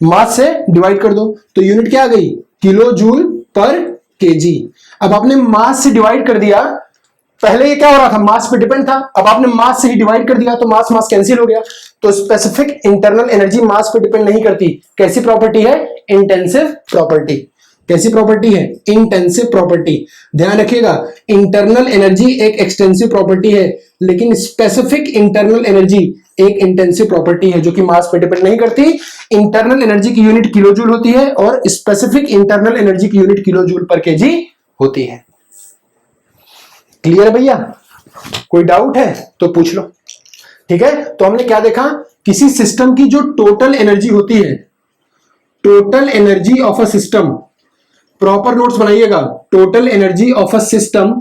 [SPEAKER 1] मास से डिवाइड कर दो, तो यूनिट क्या आ गई? किलो जूल पर केजी। अब आपने मास से डिवाइड कर दिया, पहले ये क्या हो रहा था? मास पे डिपेंड था, अब आपने मास से ही डिवाइड कर दिया तो मास मास कैंसिल हो गया। तो स्पेसिफिक इंटरनल एनर्जी मास पे डिपेंड नहीं करती। कैसी प्रॉपर्टी है? Intensive property. कैसी प्रॉपर्टी है? Intensive property. ध्यान रखिएगा, इंटरनल एनर्जी एक एक्सटेंसिव प्रॉपर्टी है, लेकिन स्पेसिफिक इंटरनल एनर्जी एक इंटेंसिव प्रॉपर्टी है जो कि मास पे डिपेंड नहीं करती। इंटरनल एनर्जी की यूनिट किलो जूल होती है और स्पेसिफिक इंटरनल एनर्जी की यूनिट किलो जूल पर केजी होती है। क्लियर है भैया? कोई डाउट है तो पूछ लो। ठीक है। तो हमने क्या देखा? किसी सिस्टम की जो टोटल एनर्जी होती है, total energy of a system, proper notes बनाइएगा, total energy of a system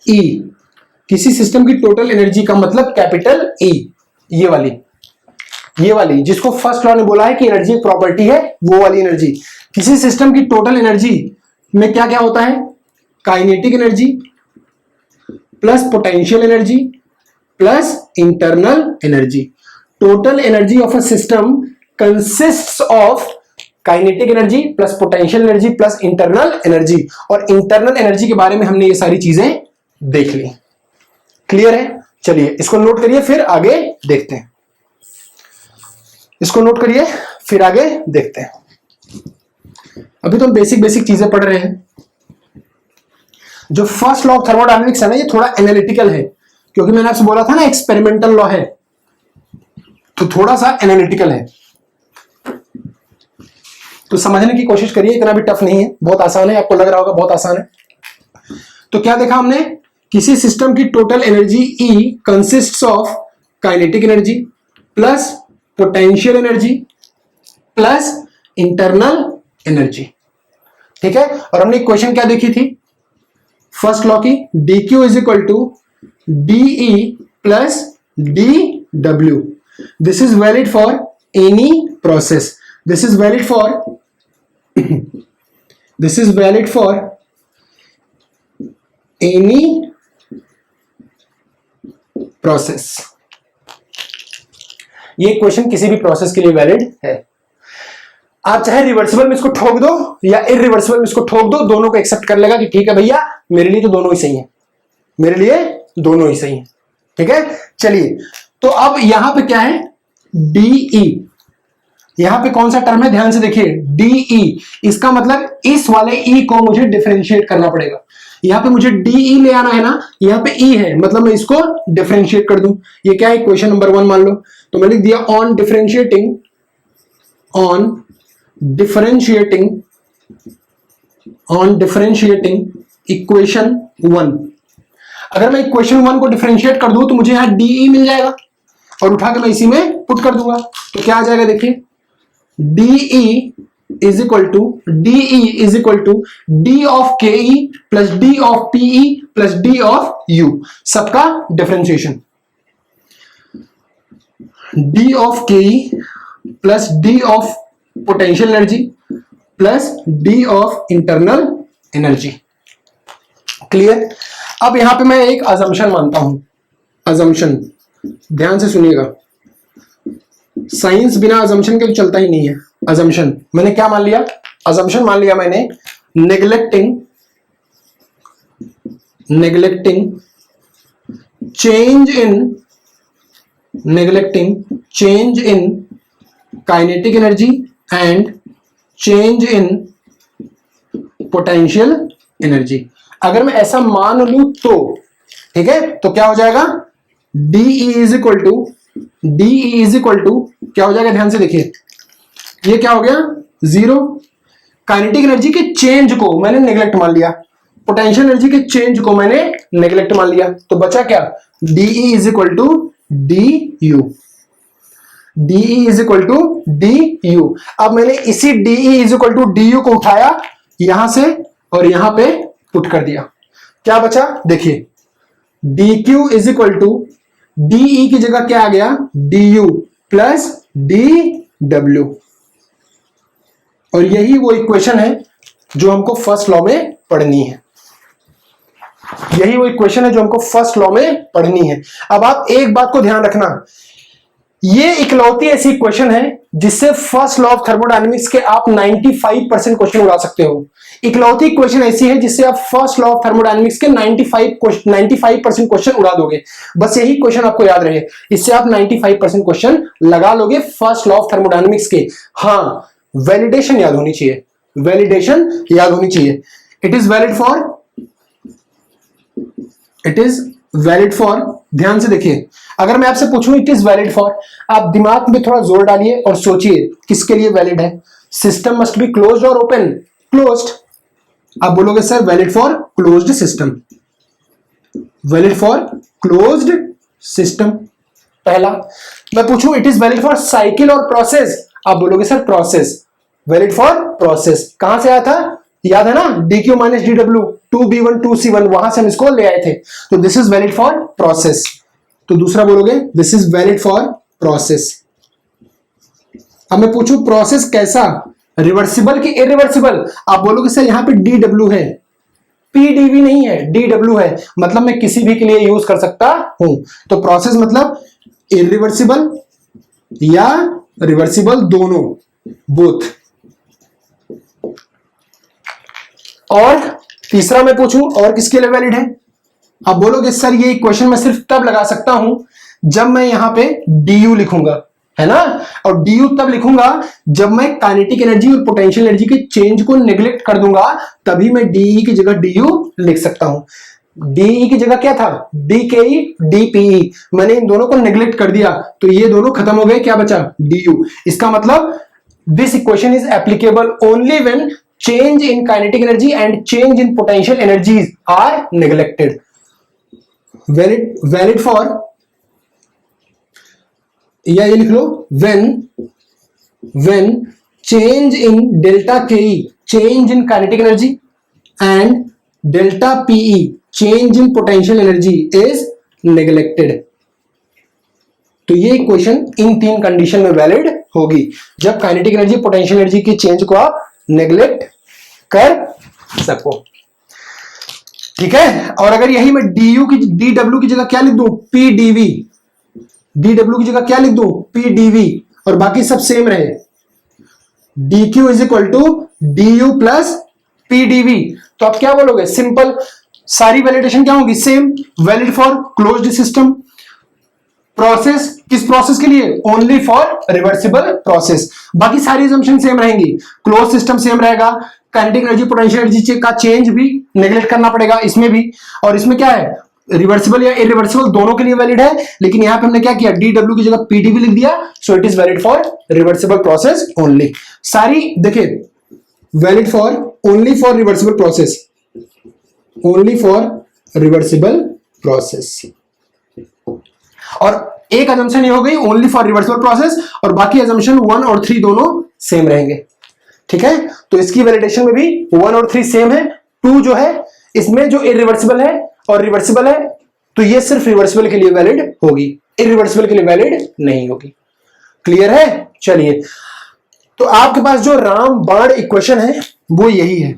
[SPEAKER 1] E. किसी सिस्टम की टोटल एनर्जी का मतलब कैपिटल ई, ये वाली जिसको फर्स्ट लॉ ने बोला है कि एनर्जी प्रॉपर्टी है, वो वाली एनर्जी। किसी सिस्टम की टोटल एनर्जी में क्या क्या होता है? Kinetic energy plus potential energy plus internal energy. Total energy of a system consists of kinetic energy plus potential energy plus internal energy. और इंटरनल एनर्जी के बारे में हमने ये सारी चीजें देख ली। क्लियर है? चलिए इसको नोट करिए, फिर आगे देखते हैं। इसको नोट करिए, फिर आगे देखते हैं। अभी तो हम बेसिक चीजें पढ़ रहे हैं। जो फर्स्ट लॉ ऑफ थर्मोडायनेमिक्स है ना, ये थोड़ा एनालिटिकल है, क्योंकि मैंने आपसे बोला था ना एक्सपेरिमेंटल लॉ है, तो थोड़ा सा एनालिटिकल है। तो समझने की कोशिश करिए, इतना भी टफ नहीं है, बहुत आसान है। आपको लग रहा होगा बहुत आसान है। तो क्या देखा हमने? किसी सिस्टम की total energy E consists of kinetic energy plus potential energy plus internal energy. ठीक है। और हमने इक्वेशन क्या देखी थी फर्स्ट लॉ की? dq is equal to dE plus dW। This is valid for any process, this is valid for any process. ये equation किसी भी प्रोसेस के लिए वैलिड है। आप चाहे रिवर्सिबल में इसको ठोक दो या इरिवर्सिबल में इसको ठोक दो, दोनों को एक्सेप्ट कर लेगा कि ठीक है भैया, मेरे लिए तो दोनों ही सही है, मेरे लिए दोनों ही सही है। ठीक है। चलिए, तो अब यहां पे क्या है? डीई, यहां पे कौन सा टर्म है, ध्यान से देखिए, डीई। इसका मतलब इस वाले ई को मुझे डिफरेंशिएट करना पड़ेगा। यहां पे मुझे डीई ले आना है ना, यहां पे ई है, मतलब मैं इसको डिफरेंशिएट कर दूं। ये क्या है, इक्वेशन नंबर 1 मान लो, तो मैं लिख दिया ऑन डिफरेंशिएटिंग इक्वेशन 1। अगर मैं इक्वेशन 1 को डिफरेंशिएट कर दूं तो मुझे यहां डीई मिल जाएगा और उठा के मैं इसी में पुट कर दूंगा। तो क्या आ जाएगा, देखिए, DE is equal to D of K E plus D of PE plus D of U, सबका differentiation. D of K E plus D of potential energy plus D of internal energy. Clear. अब यहां पे मैं एक assumption मानता हूं, assumption, ध्यान से सुनिएगा, साइंस बिना अजम्पशन के तो चलता ही नहीं है। अजम्पशन मैंने क्या मान लिया, अजम्पशन मान लिया मैंने, neglecting change in kinetic energy and change in potential energy. अगर मैं ऐसा मान लूं तो ठीक है, तो क्या हो जाएगा, डीई इज इक्वल टू क्या हो जाएगा, ध्यान से देखिए, ये क्या हो गया, 0। काइनेटिक एनर्जी के चेंज को मैंने नेग्लेक्ट मान लिया, पोटेंशियल एनर्जी के चेंज को मैंने नेग्लेक्ट मान लिया, तो बचा क्या, D E is equal to D U. अब मैंने इसी D E is equal to D U को उठाया यहां से और यहां पे पुट कर दिया, क्या बचा, देखिए, D Q is equal to D E की जगह क्या आ गया, D U plus D W. और यही वो इक्वेशन है जो हमको फर्स्ट लॉ में पढ़नी है, अब आप एक बात को ध्यान रखना, ये इकलौती ऐसी इक्वेशन है जिससे फर्स्ट लॉ ऑफ थर्मोडायनेमिक्स के आप 95% क्वेश्चन उड़ा सकते हो। इकलौती इक्वेशन ऐसी है जिससे आप फर्स्ट लॉ ऑफ थर्मोडायनेमिक्स के 95% क्वेश्चन उड़ा दोगे। बस यही क्वेश्चन आपको याद रहे, इससे आप 95% क्वेश्चन लगा लोगे फर्स्ट लॉ ऑफ थर्मोडायनेमिक्स के। हाँ, वैलिडेशन याद होनी चाहिए, इट इज वैलिड फॉर, ध्यान से देखिए, अगर मैं आपसे पूछूं इट इज वैलिड फॉर, आप दिमाग में थोड़ा जोर डालिए और सोचिए किसके लिए वैलिड है। सिस्टम मस्ट बी क्लोज्ड और ओपन, क्लोज्ड। आप बोलोगे sir valid for closed system, पहला। मैं पूछूं it is valid for cycle और प्रोसेस, आप बोलोगे sir process, valid for process. कहां से आया था, याद है ना, dq minus D W, 2b1 2c1, वहां से हम इसको ले आए थे, तो this is valid for process. तो दूसरा बोलोगे this is valid for process. अब मैं पूछूं प्रोसेस कैसा, रिवर्सिबल कि इरिवर्सिबल, आप बोलोगे सर यहां पे डी डब्ल्यू है, पीडीवी नहीं है, डी डब्ल्यू है, मतलब मैं किसी भी के लिए यूज कर सकता हूं। तो प्रोसेस मतलब इरिवर्सिबल या रिवर्सिबल, दोनों, बोथ। और तीसरा मैं पूछूं और किसके लिए वैलिड है, आप बोलोगे सर ये इक्वेशन मैं सिर्फ तब लगा सकता हूं जब मैं यहां पे du लिखूंगा, है ना, और du तब लिखूंगा जब मैं काइनेटिक एनर्जी और पोटेंशियल एनर्जी के चेंज को नेग्लेक्ट कर दूंगा, तभी मैं de की जगह du लिख सकता हूं। de की जगह क्या था, dke dpe, मैंने इन दोनों को नेग्लेक्ट कर दिया तो ये दोनों खत्म हो गए, क्या बचा, du। इसका मतलब this equation is applicable only when change in kinetic energy and change in potential energies are neglected. Valid for, या ये लिख लो, when change in delta ke, change in kinetic energy, and delta pe, change in potential energy is neglected. तो ये equation in 3 condition में valid होगी, जब kinetic energy potential energy के change को आप नेग्लेक्ट कर सको, ठीक है। और अगर यही मैं डी डब्ल्यू की जगह क्या लिख दूं, पीडीवी, डी डब्ल्यू की जगह क्या लिख दूं, पीडीवी, और बाकी सब सेम रहे, D Q is equal to D U plus P D V, तो आप क्या बोलोगे, सिंपल, सारी वैलिडेशन क्या होगी, same, valid for closed system, process, किस प्रोसेस के लिए? Only for reversible process. बाकी सारी assumption सेम रहेंगी, क्लोज सिस्टम सेम रहेगा, काइनेटिक एनर्जी पोटेंशियल एनर्जी का चेंज भी नेग्लेक्ट करना पड़ेगा इसमें भी। और इसमें क्या है, रिवर्सिबल या इरिवर्सिबल दोनों के लिए वैलिड है, लेकिन यहां पे हमने क्या किया, डीडब्ल्यू की जगह पीडीवी लिख दिया, so it is valid for reversible process only. सारी देखिए valid for only for reversible process, only for reversible process. और एक assumption ये हो गई ओनली फॉर रिवर्सिबल प्रोसेस, और बाकी assumption 1 और 3 दोनों सेम रहेंगे। ठीक है, तो इसकी वैलिडेशन में भी 1 और 3 सेम है। 2 जो है इसमें जो इरिवर्सिबल है और रिवर्सिबल है, तो ये सिर्फ रिवर्सिबल के लिए वैलिड होगी, इरिवर्सिबल के लिए वैलिड नहीं होगी। क्लियर है? चलिए, तो आपके पास जो राम बाण इक्वेशन है वो यही है,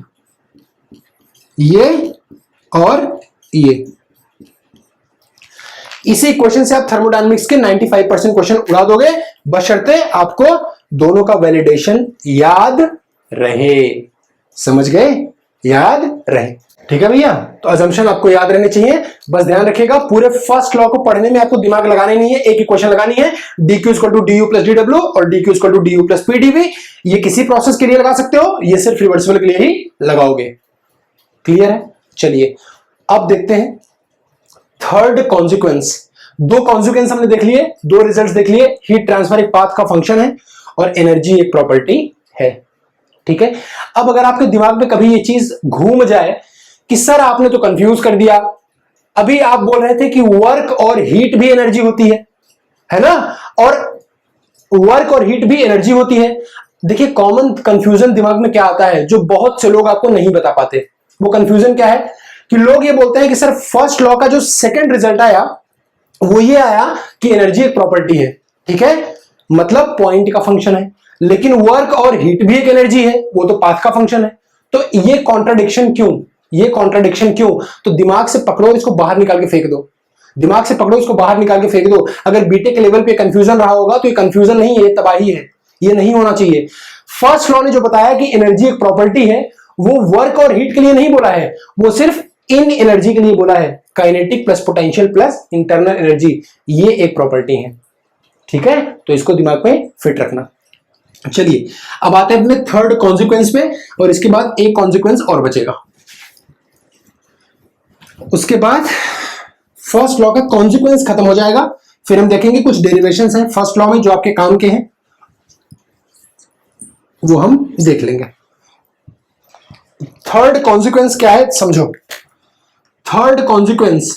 [SPEAKER 1] ये और ये। इसी इक्वेशन से आप थर्मोडायनेमिक्स के 95% क्वेश्चन उड़ा दोगे, बशर्ते आपको दोनों का वैलिडेशन याद रहे। समझ गए? याद रहे। ठीक है भैया, तो अजम्पशन आपको याद रहने चाहिए। बस ध्यान रखिएगा, पूरे फर्स्ट लॉ को पढ़ने में आपको दिमाग लगाने नहीं है, एक इक्वेशन लगानी है, dq equal to du plus dw और dq equal to du plus pdv। ये किसी प्रोसेस के लिए लगा सकते हो, ये सिर्फ रिवर्सिबल के लिए ही लगाओगे। क्लियर है? चलिए अब देखते हैं थर्ड कॉन्सिक्वेंस। 2 कॉन्सिक्वेंस हमने देख लिए, 2 रिजल्ट्स देख लिए। हीट ट्रांसफर एक पाथ का फंक्शन है और एनर्जी एक प्रॉपर्टी है। ठीक है, अब अगर आपके दिमाग में कभी ये चीज घूम जाए कि सर आपने तो कंफ्यूज कर दिया, अभी आप बोल रहे थे कि वर्क और हीट भी एनर्जी होती है ना, और वर्क और हीट भी एनर्जी होती है। देखिए कॉमन कंफ्यूजन दिमाग में क्या आता है जो बहुत से लोग आपको नहीं बता पाते, वो कंफ्यूजन क्या है कि लोग ये बोलते हैं कि सर फर्स्ट लॉ का जो सेकंड रिजल्ट आया वो ये आया कि एनर्जी एक प्रॉपर्टी है। ठीक है, मतलब पॉइंट का फंक्शन है, लेकिन वर्क और हीट भी एक एनर्जी है, वो तो पाथ का फंक्शन है। तो ये कॉन्ट्राडिक्शन क्यों, ये कॉन्ट्राडिक्शन क्यों? तो दिमाग से पकड़ो, इसको बाहर निकाल के फेंक दो, दिमाग से पकड़ो, इसको बाहर निकाल के फेंक दो। अगर बीटेक के लेवल पे कंफ्यूजन रहा होगा तो ये कंफ्यूजन नहीं है, ये तबाही है, ये नहीं होना चाहिए। फर्स्ट लॉ ने जो बताया कि एनर्जी एक प्रॉपर्टी है, वो वर्क और हीट के लिए नहीं बोला है, वो सिर्फ इन एनर्जी के लिए बोला है। Kinetic plus potential plus internal energy, ये एक प्रॉपर्टी है। ठीक है, तो इसको दिमाग में फिट रखना। चलिए अब आते हैं अपने थर्ड कॉन्सिक्वेंस पे, और इसके बाद एक कॉन्सिक्वेंस और बचेगा। उसके बाद फर्स्ट लॉ का कॉन्सिक्वेंस खत्म हो जाएगा, फिर हम देखेंगे कुछ डेरिवेशंस हैं फर्स्ट लॉ में जो आपके काम के हैं, वो हम देख लेंगे। थर्ड कॉन्सिक्वेंस क्या है समझो। थर्ड कॉन्सिक्वेंस,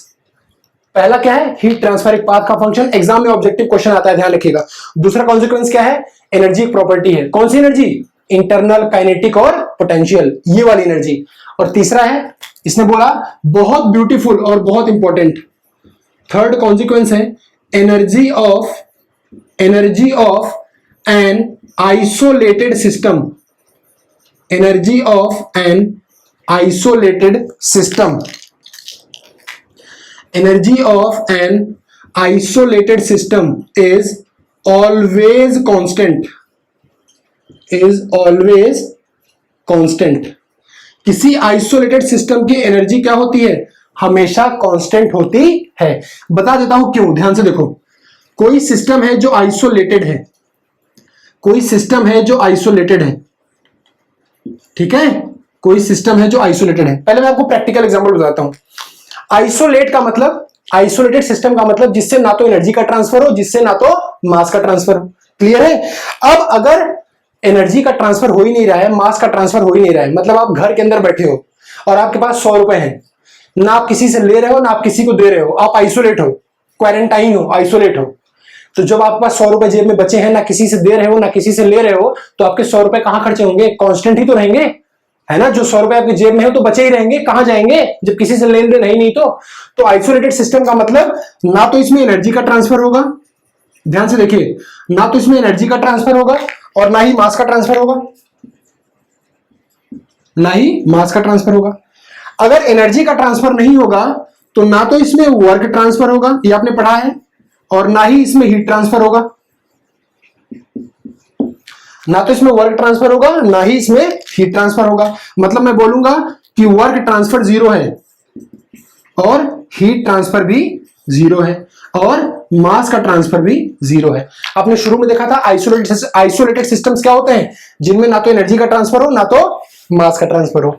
[SPEAKER 1] पहला क्या है, हीट ट्रांसफर एक पाथ का फंक्शन, एग्जाम में ऑब्जेक्टिव क्वेश्चन आता है, ध्यान रखिएगा। दूसरा कॉन्सिक्वेंस क्या है, एनर्जी एक प्रॉपर्टी है। कौन सी एनर्जी? इंटरनल, काइनेटिक और पोटेंशियल, ये वाली एनर्जी। और तीसरा है, इसने बोला बहुत ब्यूटीफुल और बहुत इंपॉर्टेंट, थर्ड कॉन्सिक्वेंस है energy of an isolated system, energy of an isolated system, energy of an isolated system is always constant, is always constant. किसी आइसोलेटेड सिस्टम की एनर्जी क्या होती है? हमेशा कांस्टेंट होती है। बता देता हूं क्यों, ध्यान से देखो। कोई सिस्टम है जो आइसोलेटेड है, कोई सिस्टम है जो आइसोलेटेड है, ठीक है, कोई सिस्टम है जो आइसोलेटेड है। पहले मैं आपको प्रैक्टिकल एग्जांपल बताता हूं। आइसोलेट का मतलब, आइसोलेटेड सिस्टम का मतलब जिससे ना तो एनर्जी का ट्रांसफर हो, जिससे ना तो मास का ट्रांसफर हो। क्लियर है? अब अगर एनर्जी का ट्रांसफर हो ही नहीं रहा है, मास का ट्रांसफर हो ही नहीं रहा है, मतलब आप घर के अंदर बैठे हो और आपके पास 100 रुपए हैं, ना आप किसी से ले रहे हो ना आप किसी को दे रहे हो, आप आइसोलेट हो, क्वारंटाइन हो, आइसोलेट हो। तो जब आपके पास 100 रुपए जेब में बचे हैं, ना किसी से दे रहे हो ना किसी से ले रहे हो, तो आपके 100 रुपए कहां खर्चे होंगे? कांस्टेंट ही तो रहेंगे, है ना। जो 100 रुपए आपकी जेब में है तो बचे ही रहेंगे, कहां जाएंगे जब किसी से लेन देन नहीं तो आइसोलेटेड सिस्टम का मतलब ना तो इसमें एनर्जी का ट्रांसफर होगा, ध्यान से देखिए, ना तो इसमें एनर्जी का ट्रांसफर होगा और ना ही मास का ट्रांसफर होगा, ना ही मास का ट्रांसफर होगा। अगर एनर्जी का ट्रांसफर नहीं होगा तो ना तो इसमें वर्क ट्रांसफर होगा, ये आपने पढ़ा है, और ना ही इसमें हीट ट्रांसफर होगा, ना तो इसमें वर्क ट्रांसफर होगा ना ही इसमें हीट ट्रांसफर होगा। मतलब मैं बोलूंगा कि वर्क ट्रांसफर 0 है और हीट ट्रांसफर भी 0 है और मास का ट्रांसफर भी जीरो है। आपने शुरू में देखा था आइसोलेटेड सिस्टम्स क्या होते हैं, जिनमें ना तो एनर्जी का ट्रांसफर हो ना तो मास का ट्रांसफर हो,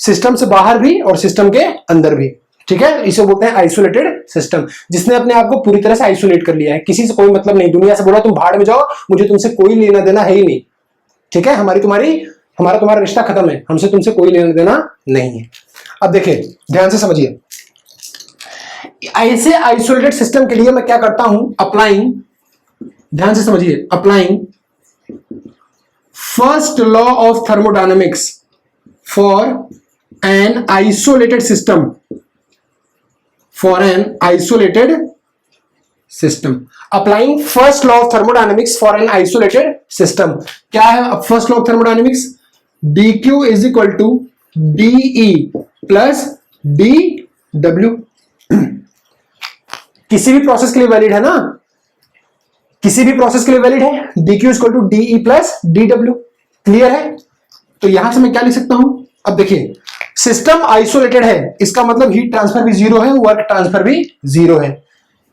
[SPEAKER 1] सिस्टम से बाहर भी और सिस्टम के अंदर भी। ठीक है, इसे बोलते हैं आइसोलेटेड सिस्टम, जिसने अपने आप को पूरी तरह से आइसोलेट कर लिया है, किसी से कोई मतलब नहीं, दुनिया से बोला तुम भाड़ में जाओ, मुझे तुमसे कोई लेना देना है ही नहीं। ठीक है, हमारा तुम्हारा रिश्ता खत्म है, हमसे तुमसे कोई लेना देना नहीं है। अब देखिए ध्यान से समझिए, ऐसे आइसोलेटेड सिस्टम के लिए मैं क्या करता हूं, अप्लाइंग, ध्यान से समझिए, applying first law of thermodynamics for an isolated system, for an isolated system, applying first law of thermodynamics for an isolated system. क्या है first law of thermodynamics, dq is equal to dE plus dW। किसी भी process के लिए valid है ना, किसी भी प्रोसेस के लिए वैलिड है, dq is equal to dE plus dW। Clear है, तो यहां से मैं क्या लिख सकता हूं, अब देखिए सिस्टम आइसोलेटेड है, इसका मतलब हीट ट्रांसफर भी जीरो है, वर्क ट्रांसफर भी जीरो है,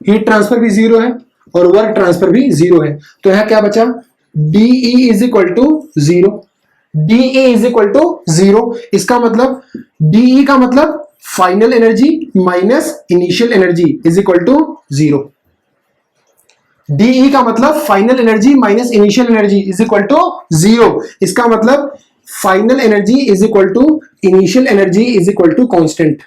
[SPEAKER 1] हीट ट्रांसफर भी जीरो है और वर्क ट्रांसफर भी जीरो है। तो यहां क्या बचा, dE is equal to zero, dE is equal to zero, इसका मतलब dE का मतलब final energy minus initial energy is equal to zero. dE का मतलब final energy minus initial energy is equal to zero, इसका मतलब final energy is equal to initial energy is equal to constant,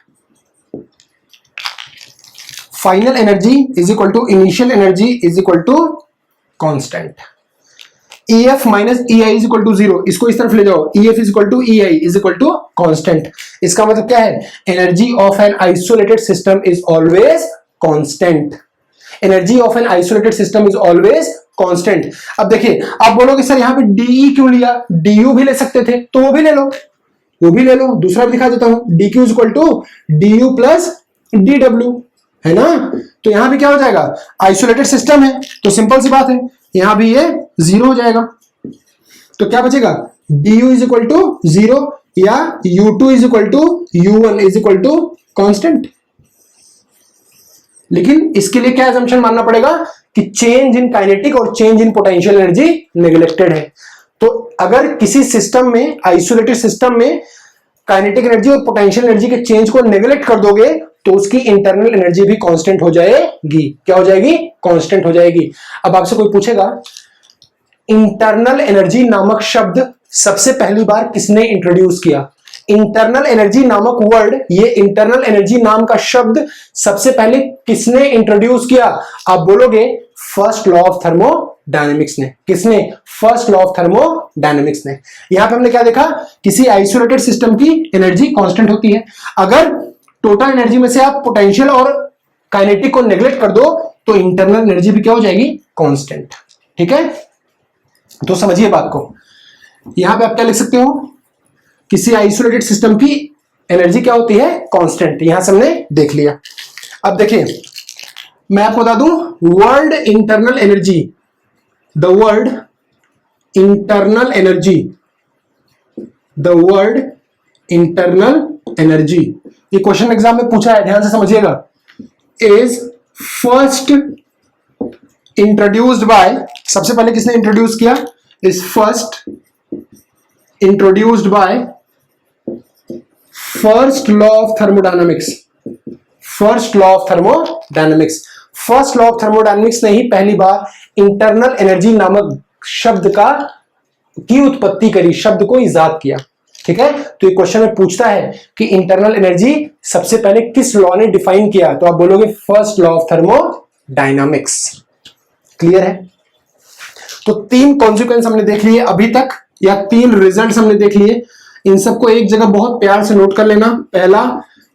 [SPEAKER 1] final energy is equal to initial energy is equal to constant. EF minus EI is equal to zero, इसको इस तरफ ले जाओ, EF is equal to EI is equal to constant. इसका मतलब क्या है, energy of an isolated system is always constant, energy of an isolated system is always constant. अब देखिए आप बोलोगे सर यहाँ पे DE क्यों लिया, DU भी ले सकते थे, तो वो भी ले लो, वो भी ले लो, दूसरा भी दिखा देता हूं, DQ is equal to DU plus DW, है ना। तो यहां भी क्या हो जाएगा, आइसोलेटेड सिस्टम है तो सिंपल सी बात है, यहां भी ये जीरो हो जाएगा, तो क्या बचेगा, DU is equal to zero या U2 is equal to U1 is equal to constant. लेकिन इसके लिए क्या एजम्पशन मानना पड़ेगा कि चेंज इन काइनेटिक और change in potential energy neglected है। तो अगर किसी सिस्टम में, आइसोलेटेड सिस्टम में काइनेटिक एनर्जी और पोटेंशियल एनर्जी के चेंज को नेग्लेक्ट कर दोगे तो उसकी इंटरनल एनर्जी भी कांस्टेंट हो जाएगी। क्या हो जाएगी, कांस्टेंट हो जाएगी। अब आपसे कोई पूछेगा इंटरनल एनर्जी नामक शब्द सबसे पहली बार किसने इंट्रोड्यूस किया, इंटरनल एनर्जी नामक वर्ड, ये इंटरनल एनर्जी नाम का शब्द सबसे पहले किसने इंट्रोड्यूस किया, आप बोलोगे फर्स्ट लॉ ऑफ थर्मोडायनेमिक्स ने। किसने, फर्स्ट लॉ ऑफ थर्मोडायनेमिक्स ने। यहां पे हमने क्या देखा, किसी आइसोलेटेड सिस्टम की एनर्जी कांस्टेंट होती है, अगर टोटल एनर्जी में से आप पोटेंशियल और काइनेटिक को नेग्लेक्ट कर दो तो इंटरनल एनर्जी भी क्या हो जाएगी, कांस्टेंट। ठीक है, तो समझिए बात को। यहां पे आप क्या लिख सकते हो, किसी आइसोलेटेड सिस्टम की एनर्जी क्या होती है, कांस्टेंट। यहां से हमने देख लिया। अब देखिए मैं आपको बता दूं, world internal energy, the world internal energy, the world internal energy, ये क्वेश्चन एग्जाम में पूछा है, ध्यान से समझिएगा, इज फर्स्ट इंट्रोड्यूस्ड बाय, सबसे पहले किसने इंट्रोड्यूस किया, is first introduced by first law of thermodynamics, first law of thermodynamics. First law of thermodynamics ने ही पहली बार इंटरनल एनर्जी नामक शब्द की उत्पत्ति करी, शब्द को इजाद किया। ठीक है, तो ये क्वेश्चन में पूछता है कि इंटरनल एनर्जी सबसे पहले किस लॉ ने डिफाइन किया, तो आप बोलोगे first law of thermodynamics. Clear है, तो 3 कॉन्सिक्वेंस हमने देख लिए अभी तक, या 3 रिजल्ट्स हमने देख लिए। इन सबको एक जगह बहुत प्यार से नोट कर लेना। पहला,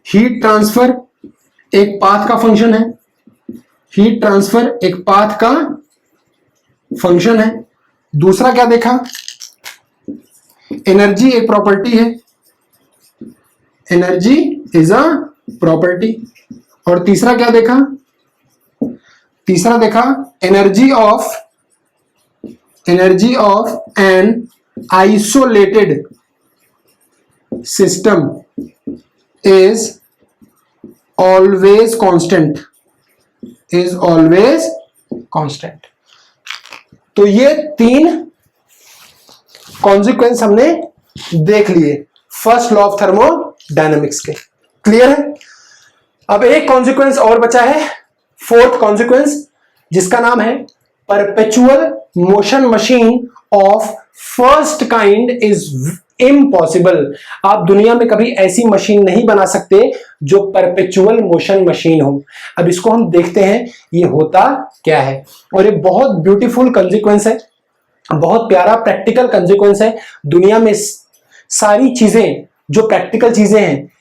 [SPEAKER 1] हीट ट्रांसफर एक पाथ का फंक्शन है, हीट ट्रांसफर एक पाथ का फंक्शन है। दूसरा क्या देखा, एनर्जी एक प्रॉपर्टी है, एनर्जी इज अ प्रॉपर्टी। और तीसरा क्या देखा, तीसरा देखा energy of an isolated system is always constant, is always constant. तो ये 3 कॉन्सिक्वेंस हमने देख लिए फर्स्ट लॉ ऑफ थर्मोडायनेमिक्स के। क्लियर है? अब एक कॉन्सिक्वेंस और बचा है, 4th कॉन्सिक्वेंस, जिसका नाम है perpetual motion machine of first kind is impossible. आप दुनिया में कभी ऐसी मशीन नहीं बना सकते जो परपेचुअल मोशन मशीन हो। अब इसको हम देखते हैं ये होता क्या है, और ये बहुत ब्यूटीफुल कॉन्सिक्वेंस है, बहुत प्यारा प्रैक्टिकल कॉन्सिक्वेंस है। दुनिया में सारी चीजें जो प्रैक्टिकल चीजें हैं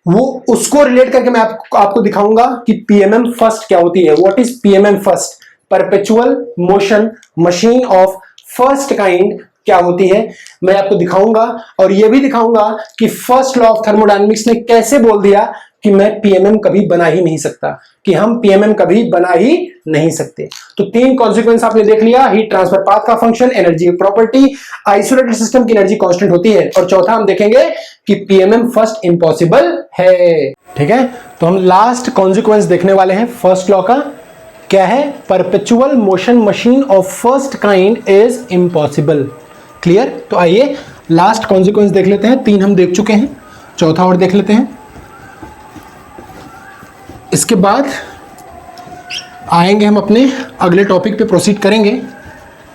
[SPEAKER 1] वो उसको रिलेट करके मैं आपको दिखाऊंगा कि पीएमएम फर्स्ट क्या होती है। What is PMM first? Perpetual motion machine of first kind क्या होती है, मैं आपको दिखाऊंगा। और यह भी दिखाऊंगा कि फर्स्ट लॉ ऑफ थर्मोडायनेमिक्स ने कैसे बोल दिया कि मैं पीएमएम कभी बना ही नहीं सकता, कि हम पीएमएम कभी बना ही नहीं सकते। तो 3 कॉन्सिक्वेंस आपने देख लिया, हीट ट्रांसफर पाथ का function, energy property, isolated system की एनर्जी कांस्टेंट होती है, और चौथा हम देखेंगे कि पीएमएम फर्स्ट इम्पॉसिबल है। ठीक है, तो हम लास्ट कॉन्सिक्वेंस देखने वाले हैं फर्स्ट लॉ का। क्या है? Perpetual motion machine of first kind is impossible. Clear? तो आइए लास्ट कॉन्सिक्वेंस देख लेते हैं। 3 हम देख चुके हैं, चौथा और देख लेते हैं। इसके बाद आएंगे हम अपने अगले टॉपिक पे प्रोसीड करेंगे,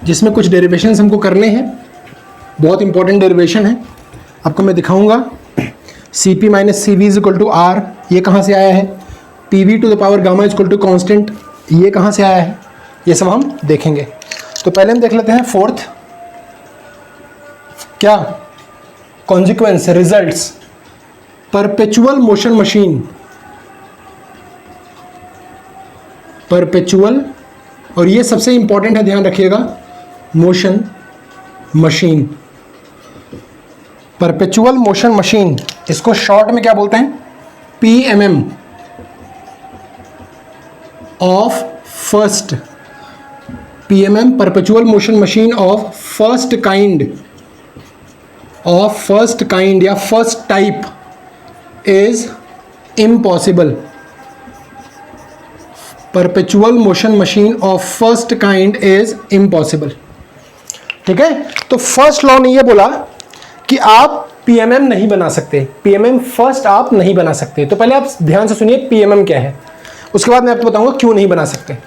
[SPEAKER 1] जिसमें कुछ डेरिवेशंस हमको करने हैं, बहुत इंपॉर्टेंट डेरिवेशन है। आपको मैं दिखाऊंगा Cp minus C V is equal to R, ये कहाँ से आया है? P to the power gamma is equal to constant, ये कहाँ से आया है? ये सब हम देखेंगे। तो पहले हम देख लेते हैं 4th क्या consequence, results. Perpetual motion machine, perpetual, और ये सबसे इंपॉर्टेंट है, ध्यान रखिएगा, motion machine, perpetual motion machine, इसको शॉर्ट में क्या बोलते हैं? PMM of first, PMM perpetual motion machine of first kind, of first kind या first type is impossible. Perpetual motion machine of first kind is impossible. ठीक है, तो first law ने यह बोला कि आप पीएमएम नहीं बना सकते, पीएमएम फर्स्ट आप नहीं बना सकते। तो पहले आप ध्यान से सुनिए पीएमएम क्या है, उसके बाद मैं आपको बताऊंगा क्यों नहीं बना सकते।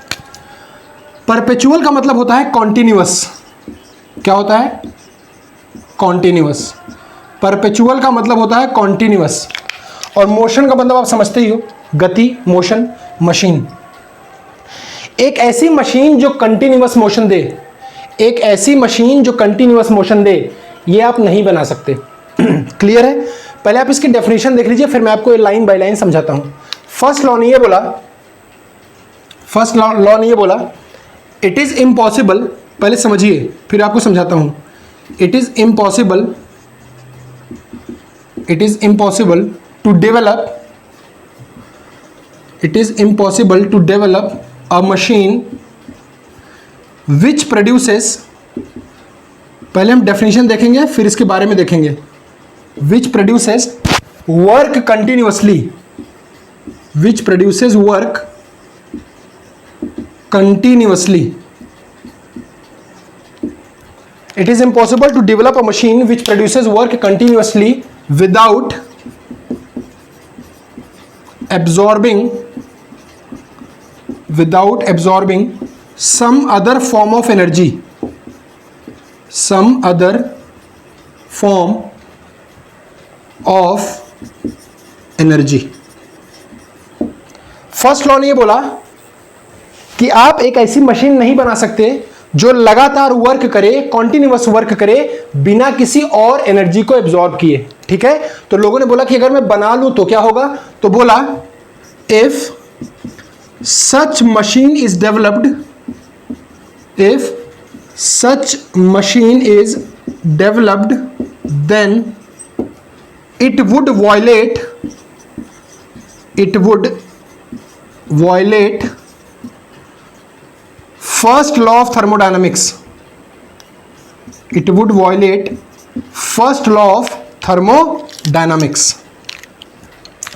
[SPEAKER 1] परपेचुअल का मतलब होता है कॉन्टिन्यूअस। क्या होता है? कॉन्टिन्यूअस। परपेचुअल का मतलब होता है कॉन्टिन्यूअस, और मोशन का मतलब आप समझते ही हो, गति, मोशन, मशीन। एक ऐसी मशीन जो कंटिन्यूअस मोशन दे, एक ऐसी मशीन जो कंटिन्यूअस मोशन दे, ये आप नहीं बना सकते। क्लियर है? पहले आप इसकी डेफिनेशन देख लीजिए, फिर मैं आपको लाइन बाय लाइन समझाता हूं। फर्स्ट लॉ ने ये बोला, फर्स्ट लॉ ने ये बोला इट इज इम्पॉसिबल, पहले समझिए फिर आपको समझाता हूं। It is impossible, it is impossible to develop, it is impossible to develop a machine which produces, पहले हम डेफिनेशन देखेंगे फिर इसके बारे में देखेंगे, which produces work continuously, which produces work continuously. It is impossible to develop a machine which produces work continuously without absorbing some other form of energy, some other form of energy. First law ने ये बोला कि आप एक ऐसी machine नहीं बना सकते जो लगातार वर्क करे, कॉन्टिन्यूअस वर्क करे, बिना किसी और एनर्जी को एब्जॉर्ब किए। ठीक है, तो लोगों ने बोला कि अगर मैं बना लूं तो क्या होगा? तो बोला if such machine is developed, if such machine is developed, then it would violate first law of thermodynamics, it would violate first law of thermodynamics.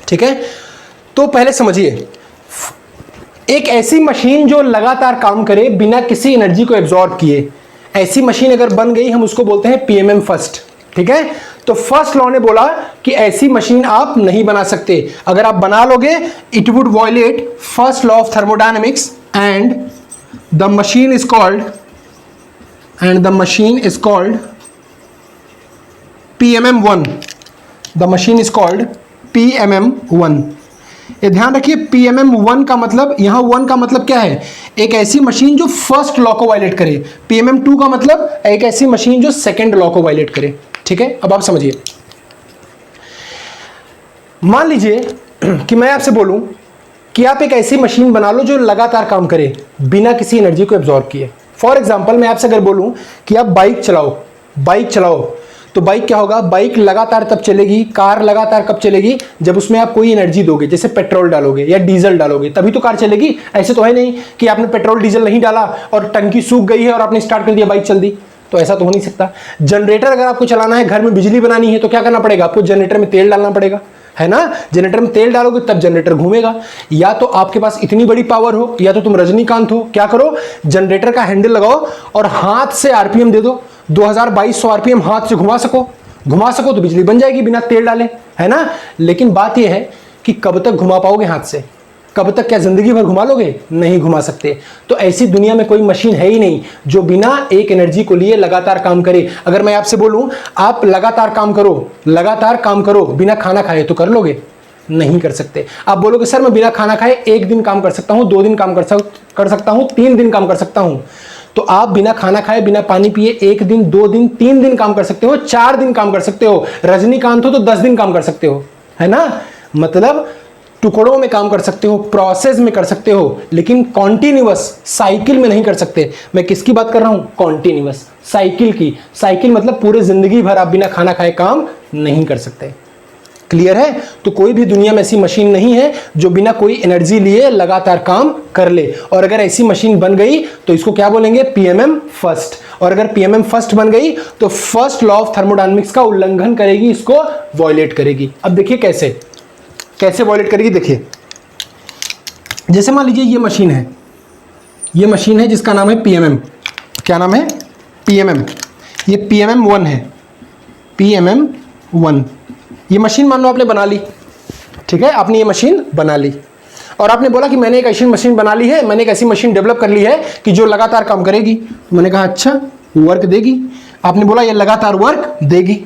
[SPEAKER 1] ठीक है, तो पहले समझिए एक ऐसी मशीन जो लगातार काम करे बिना किसी एनर्जी को एब्जॉर्ब किए, ऐसी मशीन अगर बन गई हम उसको बोलते हैं पीएमएम फर्स्ट। ठीक है, तो फर्स्ट लॉ ने बोला कि ऐसी मशीन आप नहीं बना सकते, अगर आप बना लोगे it would violate first law of thermodynamics and the machine is called PMM1। The machine is called PMM1। ये ध्यान रखिए, PMM1 का मतलब, यहां 1 का मतलब क्या है, एक ऐसी मशीन जो फर्स्ट लॉ को वायलेट करे। PMM2 का मतलब एक ऐसी मशीन जो सेकंड लॉ को वायलेट करे। ठीक है, अब आप समझिए, मान लीजिए कि मैं आपसे बोलूं कि आप एक ऐसी मशीन बना लो जो लगातार काम करे बिना किसी एनर्जी को एब्जॉर्ब किए। फॉर एग्जांपल मैं आपसे अगर बोलूं कि आप बाइक चलाओ, तो बाइक क्या होगा, बाइक लगातार तब चलेगी, कार लगातार कब चलेगी, जब उसमें आप कोई एनर्जी दोगे, जैसे पेट्रोल डालोगे या डीजल डालोगे, तभी तो कार चलेगी। ऐसे तो है नहीं कि आपने पेट्रोल डीजल नहीं डाला और टंकी सूख गई है और आपने स्टार्ट कर दिया, बाइक चल दी, तो ऐसा तो हो नहीं सकता। जनरेटर अगर आपको चलाना है, घर में बिजली बनानी है, तो क्या करना पड़ेगा, आपको जनरेटर में तेल डालना पड़ेगा, है ना। जनरेटर में तेल डालोगे तब जनरेटर घूमेगा। या तो आपके पास इतनी बड़ी पावर हो, या तो तुम रजनीकांत हो, क्या करो, जनरेटर का हैंडल लगाओ और हाथ से आरपीएम दे दो, 2200 आरपीएम हाथ से घुमा सको तो बिजली बन जाएगी बिना तेल डाले, है ना। लेकिन बात यह है कि कब तक घुमा पाओगे हाथ से, कब तक, क्या जिंदगी भर घुमा लोगे, नहीं घुमा सकते। तो ऐसी दुनिया में कोई मशीन है ही नहीं जो बिना एक एनर्जी को लिए लगातार काम करे। अगर मैं आपसे बोलूं आप लगातार काम करो बिना खाना खाए, तो कर लोगे, नहीं कर सकते। आप बोलोगे सर मैं बिना खाना खाए 1 दिन काम कर सकता हूं, 2 दिन काम कर सकता हूं, 3 दिन काम कर सकता हूं। तो आप बिना खाना खाए, बिना पानी पिए 1 दिन, 2 दिन, 3 दिन काम कर सकते हो, 4 दिन काम कर सकते हो। रजनीकांत हो तो 10 दिन काम कर सकते हो, है ना। मतलब टुकड़ों में काम कर सकते हो, प्रोसेस में कर सकते हो, लेकिन कॉन्टिन्यूअस साइकिल में नहीं कर सकते। मैं किसकी बात कर रहा हूं, कॉन्टिन्यूअस साइकिल की। साइकिल मतलब पूरे जिंदगी भर आप बिना खाना खाए काम नहीं कर सकते। क्लियर है। तो कोई भी दुनिया में ऐसी मशीन नहीं है जो बिना कोई एनर्जी लिए लगातार काम कर ले। और अगर ऐसी मशीन बन गई तो इसको क्या बोलेंगे, पीएमएम फर्स्ट। और अगर पीएमएम फर्स्ट बन गई तो फर्स्ट लॉ ऑफ थर्मोडायनेमिक्स का उल्लंघन करेगी, इसको वॉयलेट करेगी। अब देखिए कैसे वॉयलेट करेगी। देखिए जैसे मान लीजिए ये मशीन है जिसका नाम है पीएमएम। क्या नाम है, पीएमएम। ये पीएमएम1 है, पीएमएम1। ये मशीन मान लो आपने बना ली, ठीक है, आपने ये मशीन बना ली और आपने बोला कि मैंने एक ऐसी मशीन बना ली है, मैंने एक ऐसी मशीन डेवलप कर ली है कि जो लगातार काम करेगी। तो मैंने कहा अच्छा वर्क देगी। आपने बोला ये लगातार वर्क देगी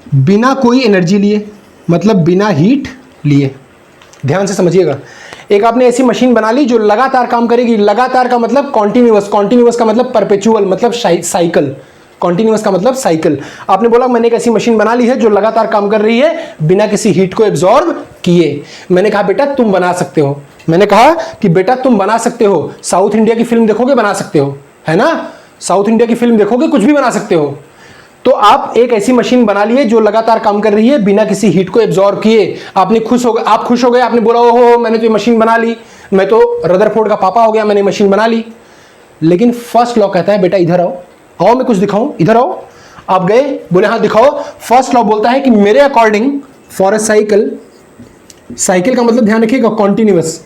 [SPEAKER 1] बिना कोई एनर्जी लिए, मतलब बिना हीट लिए। ध्यान से समझिएगा, एक आपने ऐसी मशीन बना ली जो लगातार काम करेगी। लगातार का मतलब कॉन्टिन्यूअस, कॉन्टिन्यूअस का मतलब परपेचुअल, मतलब साइकिल। कॉन्टिन्यूअस का मतलब साइकिल। आपने बोला मैंने एक ऐसी मशीन बना ली है जो लगातार काम कर रही है बिना किसी हीट को एब्जॉर्ब किए। मैंने कहा बेटा तुम बना सकते हो। मैंने कहा कि बेटा तुम बना सकते हो। साउथ इंडिया की फिल्म देखोगे, बना सकते हो, है ना। साउथ इंडिया की फिल्म देखोगे, कुछ भी बना सकते हो। तो आप एक ऐसी मशीन बना लिए जो लगातार काम कर रही है बिना किसी हीट को एब्जॉर्ब किए। आप खुश हो गए, आपने बोला ओहो मैंने तो ये मशीन बना ली, मैं तो रदरफोर्ड का पापा हो गया, मैंने मशीन बना ली। लेकिन फर्स्ट लॉ कहता है बेटा इधर आओ मैं कुछ दिखाऊं, इधर आओ। आप गए, बोले हाँ दिखाओ। फर्स्ट लॉ बोलता है कि मेरे अकॉर्डिंग फॉर अ साइकिल का मतलब ध्यान रखिएगा कॉन्टिन्यूअस।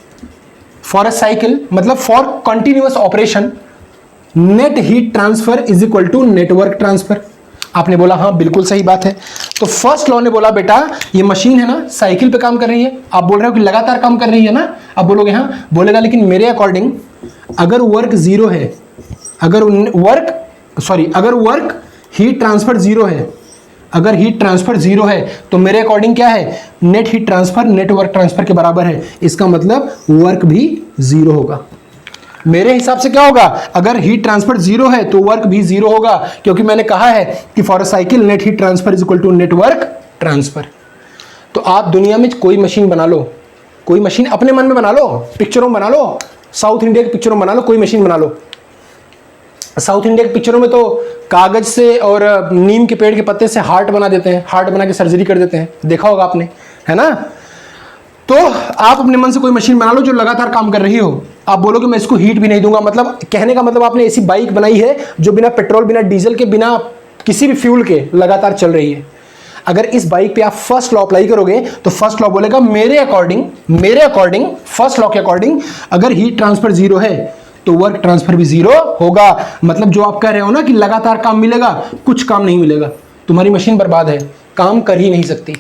[SPEAKER 1] फॉर अ साइकिल मतलब for continuous operation net heat transfer is equal to net work transfer. आपने बोला हाँ बिल्कुल सही बात है। तो फर्स्ट लॉ ने बोला बेटा ये मशीन है ना साइकिल पे काम कर रही है। आप बोल रहे हो कि लगातार काम कर रही है ना, आप बोलोगे हाँ, बोलेगा लेकिन मेरे अकॉर्डिंग अगर वर्क जीरो है, अगर वर्क हीट ट्रांसफर जीरो है, अगर हीट ट्रांसफर जीरो है तो मेरे अकॉर्डिंग क्या है, net heat transfer network transfer के बराबर है। इसका मतलब वर्क भी जीरो होगा। मेरे हिसाब से क्या होगा, अगर हीट ट्रांसफर जीरो है तो वर्क भी जीरो होगा, क्योंकि मैंने कहा है कि for a cycle net heat transfer is equal to net work transfer. तो आप दुनिया में कोई मशीन बना लो, कोई मशीन अपने मन में बना लो, पिक्चरों में बना लो, साउथ इंडिया की पिक्चरों में बना लो, कोई मशीन बना लो। साउथ इंडिया की पिक्चरों में तो कागज से और नीम के पेड़ के पत्ते से हार्ट बना देते हैं, हार्ट बना के सर्जरी कर देते हैं, देखा होगा आपने, है ना। तो आप अपने मन से कोई मशीन बना लो जो लगातार काम कर रही हो। आप बोलोगे मैं इसको हीट भी नहीं दूंगा, मतलब कहने का मतलब आपने ऐसी बाइक बनाई है जो बिना पेट्रोल, बिना डीजल के, बिना किसी भी फ्यूल के लगातार चल रही है। अगर इस बाइक पे आप फर्स्ट लॉ अप्लाई करोगे तो फर्स्ट लॉ बोलेगा मेरे अकॉर्डिंग फर्स्ट लॉ के अकॉर्डिंग अगर हीट ट्रांसफर जीरो है तो वर्क ट्रांसफर भी जीरो होगा। मतलब जो आप कह रहे हो ना कि लगातार काम मिलेगा, कुछ काम नहीं मिलेगा, तुम्हारी मशीन बर्बाद है, काम कर ही नहीं सकती।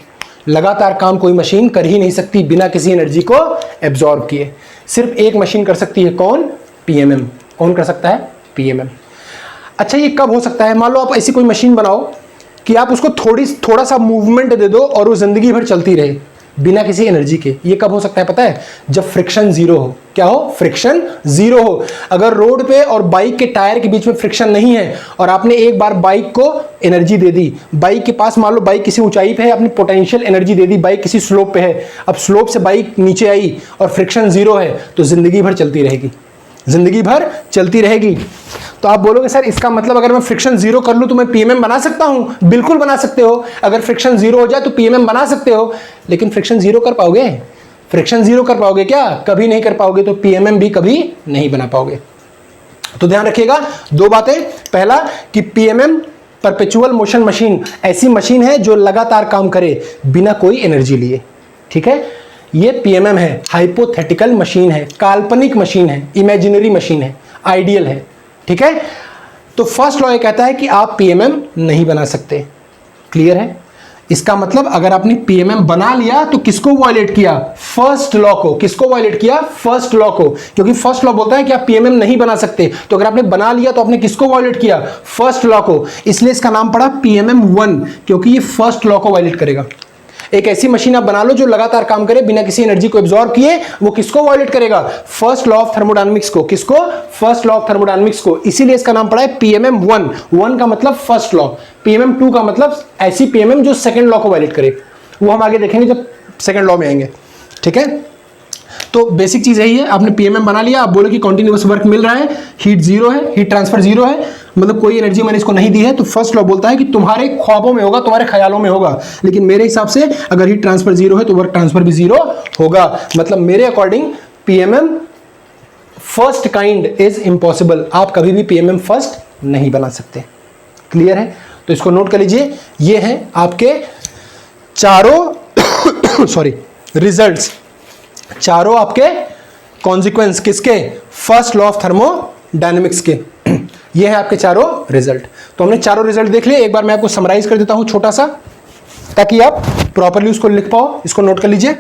[SPEAKER 1] लगातार काम कोई मशीन कर ही नहीं सकती बिना किसी एनर्जी को एब्जॉर्ब किए। सिर्फ एक मशीन कर सकती है, कौन? पीएमएम। कौन कर सकता है? पीएमएम। अच्छा, ये कब हो सकता है? मान लो आप ऐसी कोई मशीन बनाओ कि आप उसको थोड़ा सा मूवमेंट दे दो और वो जिंदगी भर चलती रहे बिना किसी एनर्जी के। ये कब हो सकता है पता है? जब फ्रिक्शन जीरो हो। क्या हो? फ्रिक्शन जीरो हो। अगर रोड पे और बाइक के टायर के बीच में फ्रिक्शन नहीं है और आपने एक बार बाइक को एनर्जी दे दी, बाइक के पास मान लो बाइक किसी ऊंचाई पे है, आपने पोटेंशियल एनर्जी दे दी, बाइक किसी स्लोप पे है, अब स्लोप से बाइक नीचे आई और फ्रिक्शन जीरो है, तो जिंदगी भर चलती रहेगी, जिंदगी भर चलती रहेगी। तो आप बोलोगे सर इसका मतलब अगर मैं फ्रिक्शन जीरो कर लूं तो मैं पीएमएम बना सकता हूं? बिल्कुल बना सकते हो। अगर फ्रिक्शन जीरो हो जाए तो पीएमएम बना सकते हो, लेकिन फ्रिक्शन जीरो कर पाओगे? फ्रिक्शन जीरो कर पाओगे क्या? कभी नहीं कर पाओगे। तो पीएमएम भी कभी नहीं बना पाओगे। तो ध्यान रखिएगा दो बातें। पहला कि पीएमएम परपेचुअल मोशन मशीन ऐसी मशीन है जो लगातार काम करे बिना कोई एनर्जी लिए। ठीक है, ये पीएमएम है, हाइपोथेटिकल मशीन है, काल्पनिक मशीन है, इमेजिनरी मशीन है, आइडियल है। ठीक है, तो फर्स्ट लॉ ये कहता है कि आप पीएमएम नहीं बना सकते। क्लियर है? इसका मतलब अगर आपने पीएमएम बना लिया तो किसको वायलेट किया? फर्स्ट लॉ को। किसको वायलेट किया? फर्स्ट लॉ को, क्योंकि फर्स्ट लॉ बोलता है कि आप पीएमएम नहीं बना सकते। तो अगर आपने बना लिया तो आपने किसको वायलेट किया? फर्स्ट लॉ को। इसलिए इसका नाम पड़ा पीएमएम 1, क्योंकि ये फर्स्ट लॉ को वायलेट करेगा। एक ऐसी मशीन आप बना लो जो लगातार काम करे बिना किसी एनर्जी को एब्जॉर्ब किए, वो किसको वायलेट करेगा? फर्स्ट लॉ ऑफ थर्मोडायनामिक्स को। किसको? फर्स्ट लॉ ऑफ थर्मोडायनामिक्स को। इसीलिए इसका नाम पड़ा है पीएमएम 1। 1 का मतलब फर्स्ट लॉ, पीएमएम 2 का मतलब ऐसी पीएमएम जो सेकंड लॉ को वायलेट करे। वो हम आगे देखेंगे जब सेकंड लॉ में आएंगे। ठीक है, तो बेसिक चीज यही है। आपने पीएमएम बना लिया, आप बोले कि कंटिन्यूअस वर्क मिल रहा है, हीट जीरो है, हीट ट्रांसफर जीरो है, मतलब कोई एनर्जी मैंने इसको नहीं दी है, तो फर्स्ट लॉ बोलता है कि तुम्हारे ख्वाबों में होगा, तुम्हारे ख्यालों में होगा, लेकिन मेरे हिसाब से अगर हीट ट्रांसफर जीरो है तो वर्क ट्रांसफर भी जीरो होगा। मतलब मेरे according PMM first kind is impossible. आप कभी भी पीएमएम फर्स्ट नहीं बना सकते। क्लियर है? तो इसको नोट कर लीजिए। ये हैं आपके चारों रिजल्ट्स, चारों आपके कॉन्सिक्वेंस किसके? फर्स्ट लॉ ऑफ थर्मोडायनेमिक्स के। ये है आपके चारों रिजल्ट। तो हमने चारों रिजल्ट देख लिए। एक बार मैं आपको समराइज कर देता हूं छोटा सा, ताकि आप प्रॉपर्ली उसको लिख पाओ। इसको नोट कर लीजिए।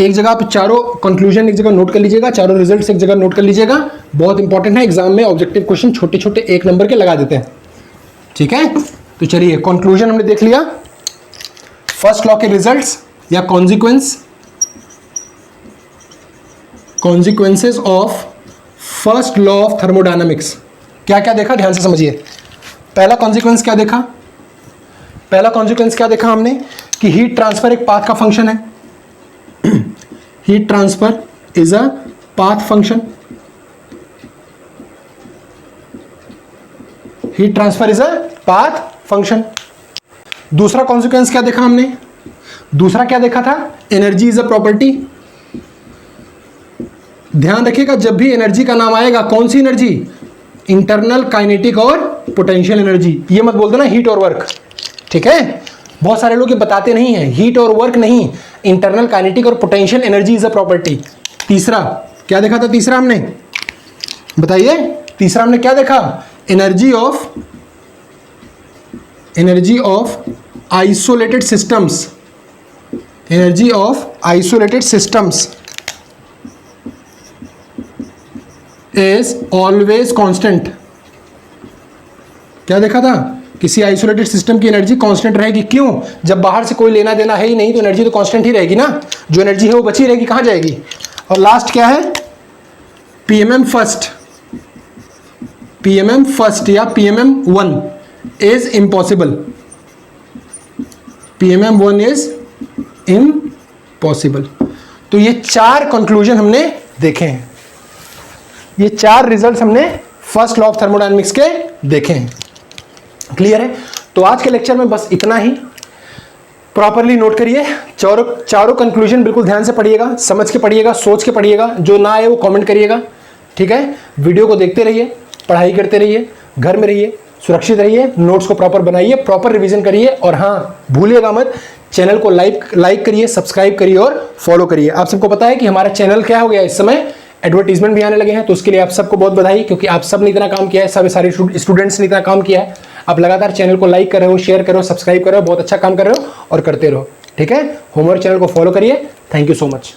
[SPEAKER 1] एक जगह आप चारों कंक्लूजन एक जगह नोट कर लीजिएगा, चारों रिजल्ट्स एक जगह नोट कर लीजिएगा। बहुत इंपॉर्टेंट है, एग्जाम में ऑब्जेक्टिव क्वेश्चन छोटे छोटे 1 नंबर के लगा देते हैं। ठीक है, तो चलिए कंक्लूजन हमने देख लिया। फर्स्ट लॉ के रिजल्ट्स या consequences of first law of thermodynamics. क्या क्या देखा? ध्यान से समझिए। पहला कॉन्सिक्वेंस क्या देखा? पहला कॉन्सिक्वेंस क्या देखा हमने? कि हीट ट्रांसफर एक पाथ का फंक्शन है। Heat transfer is a path function. Heat transfer is a path function. दूसरा कॉन्सिक्वेंस क्या देखा हमने? दूसरा क्या देखा था? Energy is a property. ध्यान रखिएगा, जब भी एनर्जी का नाम आएगा, कौन सी एनर्जी? इंटरनल काइनेटिक और पोटेंशियल एनर्जी। ये मत बोल देना हीट और वर्क। ठीक है, बहुत सारे लोग ये बताते नहीं है, हीट और वर्क नहीं, इंटरनल काइनेटिक और potential energy is a property. तीसरा क्या देखा था? तीसरा हमने बताइए, तीसरा हमने क्या देखा? Energy of isolated systems. Energy of isolated systems is always constant. क्या देखा था? किसी आइसोलेटेड सिस्टम की एनर्जी कांस्टेंट रहेगी। क्यों? जब बाहर से कोई लेना देना है ही नहीं तो एनर्जी तो कांस्टेंट ही रहेगी ना। जो एनर्जी है वो बची रहेगी, कहां जाएगी? और लास्ट क्या है? PMM first. पीएमएम फर्स्ट या PMM 1 is impossible. PMM 1 is impossible. तो ये 4 कंक्लूजन हमने देखे हैं, ये 4 रिजल्ट्स हमने फर्स्ट लॉ ऑफ थर्मोडायनामिक्स के देखे हैं। क्लियर है? तो आज के लेक्चर में बस इतना ही। प्रॉपरली नोट करिए, चारों कंक्लूजन बिल्कुल ध्यान से पढ़िएगा, समझ के पढ़िएगा, सोच के पढ़िएगा। जो ना आए वो कमेंट करिएगा। ठीक है, वीडियो को देखते रहिए, पढ़ाई करते रहिए, घर में रहिए, सुरक्षित रहिए, नोट्स को प्रॉपर बनाइए, प्रॉपर रिवीजन करिए, और हाँ भूलिएगा मत, चैनल को लाइक करिए, सब्सक्राइब करिए और फॉलो करिए। आप सबको पता है कि हमारा चैनल क्या हो गया, इस समय एडवर्टीजमेंट भी आने लगे हैं, तो उसके लिए आप सबको बहुत बधाई, क्योंकि आप सब ने इतना काम किया है, सब सारे स्टूडेंट्स ने इतना काम किया है। आप लगातार चैनल को लाइक कर रहे हो, शेयर कर रहे हो, सब्सक्राइब कर रहे हो, बहुत अच्छा काम कर रहे हो और करते रहो, ठीक है। होमवर्क चैनल को फॉलो करिए। Thank you so much.